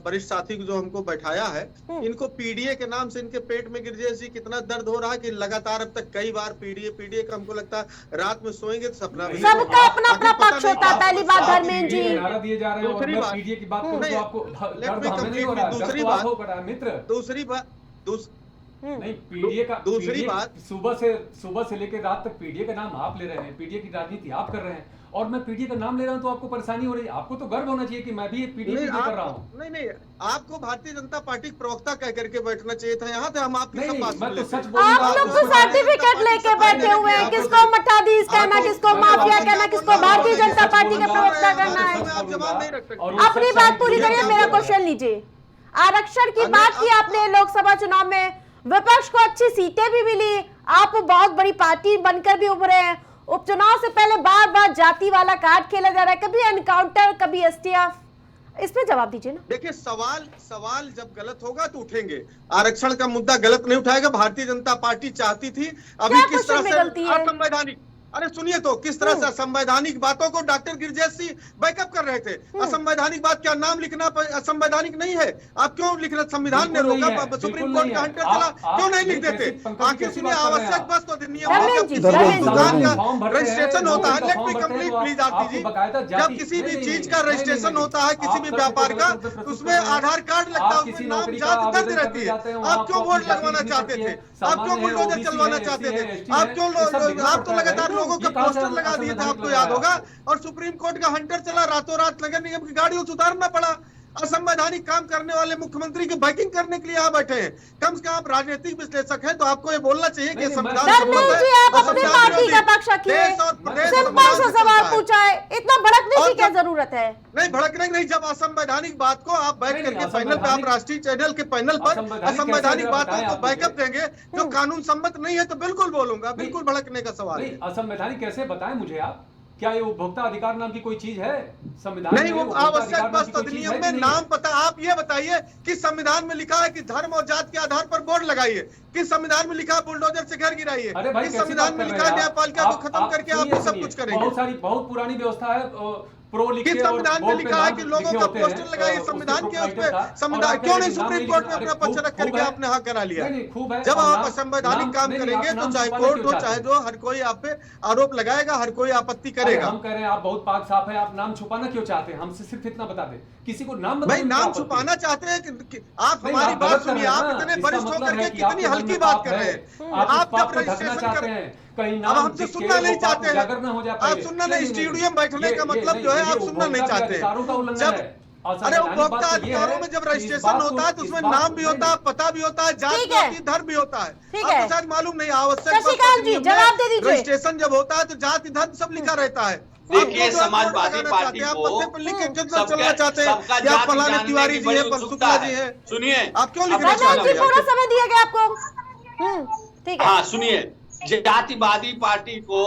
वरिष्ठ साथी को जो हमको बैठाया है, इनको पीडीए के नाम से इनके पेट में गिरजे जी कितना दर्द हो रहा है कि लगातार अब तक कई बार पीडीए का हमको लगता है रात में सोएंगे तो सपना सबका अपना अपना पक्ष होता है। पहली बात धर्मेंद्र जी, दूसरी बात नहीं, पीडीए का दूसरी बात, सुबह से लेकर रात तक पीडीए का नाम आप ले रहे हैं, पीडीए की राजनीति आप कर रहे हैं, और मैं पीडीए का नाम ले रहा हूं तो आपको परेशानी हो रही है। आपको तो गर्व होना चाहिए कि मैं भी एक पीडीए कर रहा हूं। नहीं, आपको भारतीय जनता पार्टी के प्रवक्ता कह करके बैठना चाहिए था। यहाँ थे हम आपकी सब बात मैं तो सच आप लोग तो सर्टिफिकेट लेके बैठे हुए हैं, किसको मठाधीश कहना, किसको माफिया कहना, किसको भारतीय जनता पार्टी का प्रवक्ता करना है। आप जवाब नहीं रख सकते। अपनी बात पूरी करिए, मेरा क्वेश्चन लीजिए। आरक्षण की बात की आपने, लोकसभा चुनाव में विपक्ष को अच्छी सीटें भी मिली, आप बहुत बड़ी पार्टी बनकर भी उभरे हैं। उपचुनाव से पहले बार बार जाति वाला कार्ड खेला जा रहा है, कभी एनकाउंटर कभी एसटीएफ। इस पे जवाब दीजिए ना। देखिए, सवाल जब गलत होगा तो उठेंगे। आरक्षण का मुद्दा गलत नहीं उठाएगा। भारतीय जनता पार्टी चाहती थी अभी किस तरह से असंवैधानिक, अरे सुनिए तो, किस तरह से असंवैधानिक बातों को डॉक्टर गिरिजेश सिंह बैकअप कर रहे थे। असंवैधानिक बात, क्या नाम लिखना असंवैधानिक नहीं है? आप क्यों लिख रहे? संविधान ने रोका, सुप्रीम कोर्ट का हंटर चला, क्यों नहीं लिख देते? आखिर सुनिए, आवश्यक बस तो दुकान का रजिस्ट्रेशन होता है, लेट मी कंप्लीट प्लीज आरती जी। जब किसी भी चीज का रजिस्ट्रेशन होता है, किसी भी व्यापार का, उसमें आधार कार्ड लगता है, उसमें नाम जाति दर्ज रहती है। आप क्यों वोट लगवाना चाहते थे? आप क्यों बुलडोजर चलवाना चाहते थे? आप क्यों, आप तो लगातार लोगों के पोस्टर लगा दिए थे, आपको याद होगा। और सुप्रीम कोर्ट का हंटर चला, रातों रात नगर निगम की गाड़ियों से उतारना पड़ा। असंवैधानिक काम करने वाले मुख्यमंत्री की बैकिंग करने के लिए यहाँ बैठे हैं। कम से कम आप राजनीतिक विश्लेषक हैं तो आपको ये बोलना चाहिए कि संविधान आप अपनी पार्टी का पक्ष रखिए। सिंपल सा सवाल पूछा है, इतना भड़कने की क्या जरूरत है? नहीं, भड़कने नहीं। जब असंवैधानिक बात को आप बैठ करके पैनल पे, आप राष्ट्रीय चैनल के पैनल पर असंवैधानिक बातों को बैकअप देंगे जो कानून सम्मत नहीं है तो बिल्कुल बोलूंगा, बिल्कुल भड़कने का सवाल है। असंवैधानिक कैसे बताएं मुझे आप? क्या ये उपभोक्ता अधिकार नाम की कोई चीज है संविधान नहीं? वो आवश्यक बस अधिनियम में नाम पता। आप ये बताइए कि संविधान में लिखा है कि धर्म और जात के आधार पर बोर्ड लगाइए, किस संविधान में लिखा है बुलडोजर से घर गिराइए, किस संविधान में लिखा है न्यायपालिका को खत्म करके आप सब कुछ करेंगे? बहुत पुरानी व्यवस्था है। किस संविधान में लिखा है कि लोगों का पोस्टर लगाइए संविधान के? उस पर संविधान क्यों नहीं सुप्रीम कोर्ट में अपना पक्ष रख करके आपने हाँ करा लिया? जब आप असंवैधानिक काम करेंगे तो चाहे कोर्ट हो चाहे जो, हर कोई आप पे आरोप लगाएगा, हर कोई आपत्ति करेगा। हम कह रहे हैं आप बहुत पाक साफ है, आप नाम छुपाना क्यों चाहते हैं? हमसे सिर्फ इतना बता दें, किसी को नाम भाई नाम छुपाना चाहते हैं कि आप हमारी बात सुनिए। आप इतने वरिष्ठ होकर के कितनी हल्की बात कर रहे हैं। आप जब रजिस्ट्रेशन कर अब हमसे सुनना नहीं चाहते हैं, आप सुनना नहीं, स्टूडियो में बैठने का मतलब जो है आप सुनना नहीं चाहते हैं। जब अरे उपभोक्ता अधिकारों में जब रजिस्ट्रेशन होता है तो उसमें नाम भी होता है, पता भी होता है, जाति होती है, धर्म भी होता है। आपको शायद मालूम नहीं। आवश्यक रजिस्ट्रेशन जब होता है तो जाति धर्म सब लिखा रहता है। देखिए, समाजवादी पार्टी को चलना चाहते हैं या फलाने तिवारी जी है, शुक्ला जी है, सुनिए आप क्यों लिखना चाहते हैं? पूरा समय दिया गया आपको। ठीक है, हाँ सुनिए, जातिवादी पार्टी को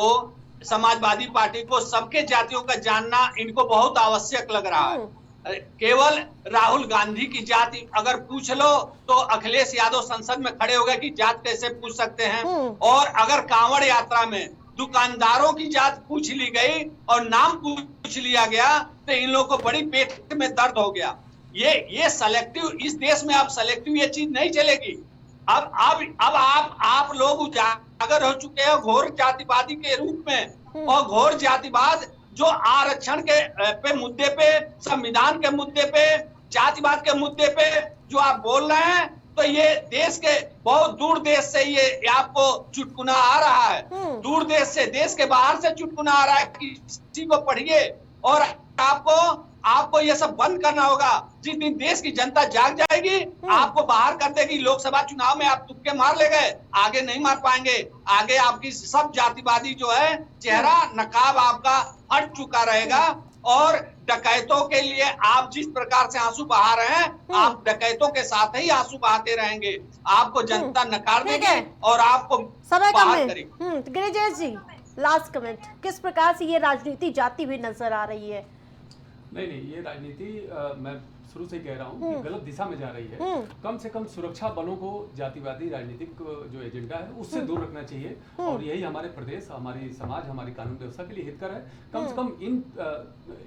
समाजवादी पार्टी को सबके जातियों का जानना इनको बहुत आवश्यक लग रहा है। केवल राहुल गांधी की जाति अगर पूछ लो तो अखिलेश यादव संसद में खड़े हो गए कि जात कैसे पूछ सकते हैं। और अगर कांवड़ यात्रा में दुकानदारों की जात पूछ ली गई और नाम पूछ लिया गया तो इन लोगों को बड़ी पेट में दर्द हो गया। ये सेलेक्टिव, इस देश में अब सेलेक्टिव ये चीज नहीं चलेगी। अब आप लोग उजागर हो चुके हैं घोर जातिवादी के रूप में, और घोर जातिवाद जो आरक्षण के मुद्दे पे, संविधान के मुद्दे पे, जातिवाद के मुद्दे पे जो आप बोल रहे हैं, तो ये देश के बहुत दूर देश से ये आपको चुटकुला आ रहा है। दूर देश से, देश के बाहर से चुटकुला आ रहा है। किसी को पढ़िए और आपको ये सब बंद करना होगा। जिस दिन देश की जनता जाग जाएगी आपको बाहर कर देगी। लोकसभा चुनाव में आप तुक्के मार ले गए, आगे नहीं मार पाएंगे। आगे आपकी सब जातिवादी जो है चेहरा नकाब आपका हट चुका रहेगा। और डकैतों के लिए आप जिस प्रकार से आंसू बहा रहे हैं, आप डकैतों के साथ ही आंसू बहाते रहेंगे। आपको जनता नकार देगी और आपको बाहर करेगी। गिरिजेश जी, लास्ट कमेंट, किस प्रकार से ये राजनीति जाती हुई नजर आ रही है? नहीं, ये राजनीति मैं शुरू से कह रहा हूँ कि गलत दिशा में जा रही है। कम से कम सुरक्षा बलों को जातिवादी राजनीतिक जो एजेंडा है उससे दूर रखना चाहिए। और यही हमारे प्रदेश, हमारी समाज, हमारी कानून व्यवस्था के लिए हितकर है। कम से कम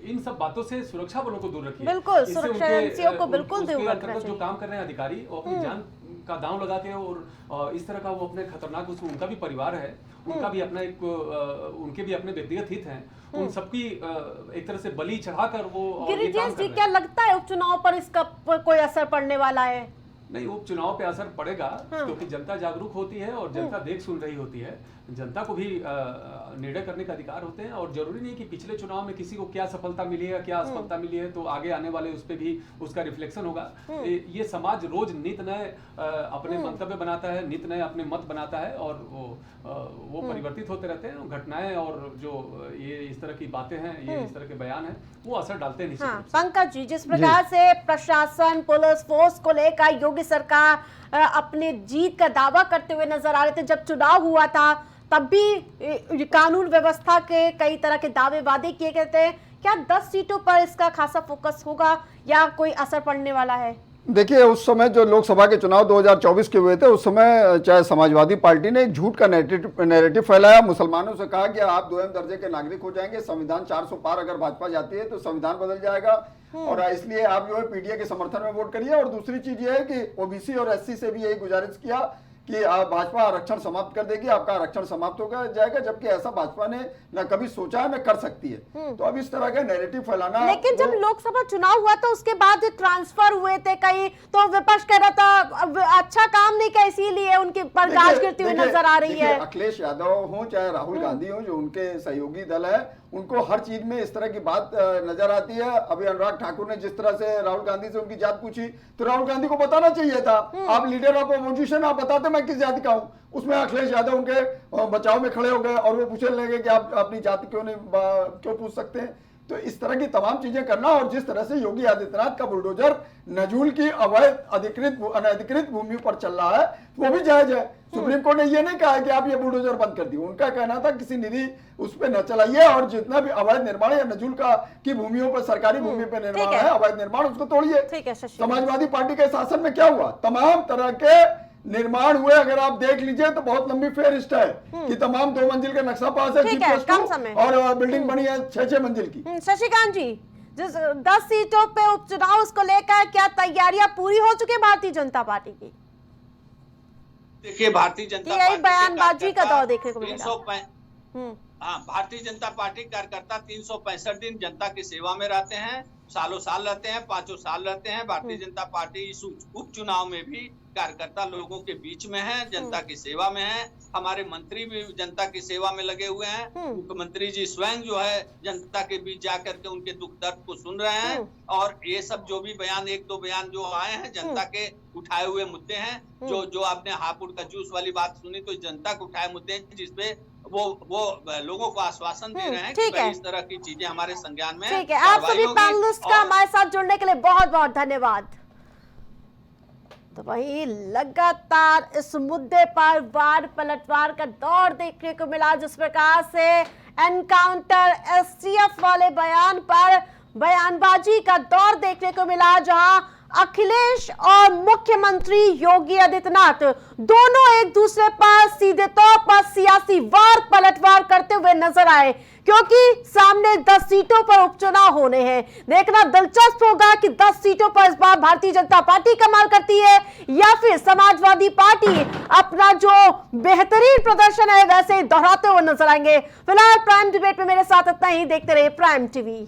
इन सब बातों से सुरक्षा बलों को दूर रखिए। बिल्कुल, सुरक्षा एजेंसियों को बिल्कुल दूर रखना चाहिए। जो काम कर रहे हैं अधिकारी, वो अपनी जान का दांव लगा के और इस तरह का वो अपने खतरनाक, उनका भी परिवार है, उनका भी अपना एक उनके भी अपने व्यक्तिगत हित हैं, उन सबकी एक तरह से बलि चढ़ाकर वो गिरिजेश जी, क्या लगता है उपचुनाव पर इसका कोई असर पड़ने वाला है? नहीं, उपचुनाव पे असर पड़ेगा क्योंकि जनता जागरूक होती है और जनता देख सुन रही होती है। जनता को भी निर्णय करने का अधिकार होते हैं और जरूरी नहीं कि पिछले चुनाव में किसी को क्या सफलता मिली है, क्या असफलता मिली है, तो आगे आने वाले उस पर भी उसका रिफ्लेक्शन होगा। ये समाज रोज नित नए अपने मंतव्य बनाता है, नित नए अपने मत बनाता है और वो परिवर्तित होते रहते हैं। घटनाएं और जो ये इस तरह की बातें हैं, ये इस तरह के बयान हैं, वो असर डालते हैं निश्चित रूप से। पंकज जी, जिस प्रकार से प्रशासन, पुलिस फोर्स को लेकर योगी सरकार अपने जीत का दावा करते हुए नजर आ रहे थे, जब चुनाव हुआ था तब भी कानून व्यवस्था के कई तरह के दावे वादे किए गए थे। क्या 10 सीटों पर इसका खासा फोकस होगा या कोई असर पड़ने वाला है? देखिए, उस समय जो लोकसभा के चुनाव 2024 के हुए थे, उस समय चाहे समाजवादी पार्टी ने एक झूठ का नैरेटिव फैलाया, मुसलमानों से कहा कि आप 2म दर्जे के नागरिक हो जाएंगे, संविधान 400 पार अगर भाजपा जाती है तो संविधान बदल जाएगा और इसलिए आप जो है पीडीए के समर्थन में वोट करिए। और दूसरी चीज ये है कि ओबीसी और एससी से भी यही गुजारिश किया कि भाजपा आरक्षण समाप्त कर देगी, आपका आरक्षण समाप्त हो जाएगा, जबकि ऐसा भाजपा ने न कभी सोचा है न कर सकती है। तो अब इस तरह का नैरेटिव फैलाना। लेकिन जब लोकसभा चुनाव हुआ था उसके बाद ट्रांसफर हुए थे कई, तो विपक्ष कह रहा था अच्छा काम नहीं किया, इसीलिए उनकी बर्दाश्त गिरती हुई नजर आ रही है। अखिलेश यादव हो चाहे राहुल गांधी हो, जो उनके सहयोगी दल है, उनको हर चीज में इस तरह की बात नजर आती है। अभी अनुराग ठाकुर ने जिस तरह से राहुल गांधी से उनकी जात पूछी, तो राहुल गांधी को बताना चाहिए था। आप लीडर ऑफ अपोजिशन, आप बताते मैं किस जाति का हूं। उसमें अखिलेश यादव उनके बचाव में खड़े हो गए और वो पूछने लगे कि आप अपनी जाति क्यों पूछ सकते हैं। तो इस तरह की तमाम चीजें करना, और जिस तरह से योगी आदित्यनाथ का बुलडोजर नजूल की अवैध अनधिकृत भूमि पर चल रहा है, वो भी जायज है। सुप्रीम कोर्ट ने ये नहीं कहा कि आप ये बुलडोजर बंद कर दिए। उनका कहना था किसी निधि उस पर न चलाइए और जितना भी अवैध निर्माण या नजूल की भूमियों पर, सरकारी भूमि पर निर्माण है, अवैध निर्माण, उसको तोड़िए। समाजवादी पार्टी के शासन में क्या हुआ? तमाम तरह के निर्माण हुए, अगर आप देख लीजिए तो बहुत लंबी फेहरिस्त है कि तमाम 2 मंजिल का नक्शा पास है और बिल्डिंग बनी है 6-6 मंजिल की। शशिकांत जी, जिस 10 सीटों पे उपचुनाव उसको लेकर क्या तैयारियां पूरी हो चुकी है भारतीय जनता पार्टी की? देखिए, भारतीय जनता पार्टी बयानबाजी का दौर देखने को मिला। हाँ, भारतीय जनता पार्टी कार्यकर्ता 365 दिन जनता की सेवा में रहते हैं, सालों साल रहते हैं, 5 साल रहते हैं। भारतीय जनता पार्टी इस उपचुनाव में भी कार्यकर्ता लोगों के बीच में है, जनता की सेवा में है। हमारे मंत्री भी जनता की सेवा में लगे हुए हैं। मुख्यमंत्री जी स्वयं जो है जनता के बीच जाकर के उनके दुख दर्द को सुन रहे हैं। और ये सब जो भी बयान, 1-2 बयान जो आए हैं, जनता के उठाए हुए मुद्दे हैं। जो आपने हापुड़ का जूस वाली बात सुनी, तो जनता के उठाए मुद्दे हैं जिसपे वो लोगों को आश्वासन दे रहे हैं कि इस तरह की चीजें हमारे संज्ञान में। ठीक है, आप सभी पैनलिस्ट का हमारे साथ जुड़ने के लिए बहुत बहुत धन्यवाद। तो वही लगातार इस मुद्दे पर वार पलटवार का दौर देखने को मिला, जिस प्रकार से एनकाउंटर, एसटीएफ वाले बयान पर बयानबाजी का दौर देखने को मिला, जहां अखिलेश और मुख्यमंत्री योगी आदित्यनाथ दोनों एक दूसरे पर सीधे तौर पर सियासी वार पलटवार करते हुए नजर आए, क्योंकि सामने 10 सीटों पर उपचुनाव होने हैं। देखना दिलचस्प होगा कि 10 सीटों पर इस बार भारतीय जनता पार्टी कमाल करती है या फिर समाजवादी पार्टी अपना जो बेहतरीन प्रदर्शन है वैसे दोहराते हुए नजर आएंगे। फिलहाल प्राइम डिबेट में मेरे साथ इतना ही। देखते रहिए प्राइम टीवी।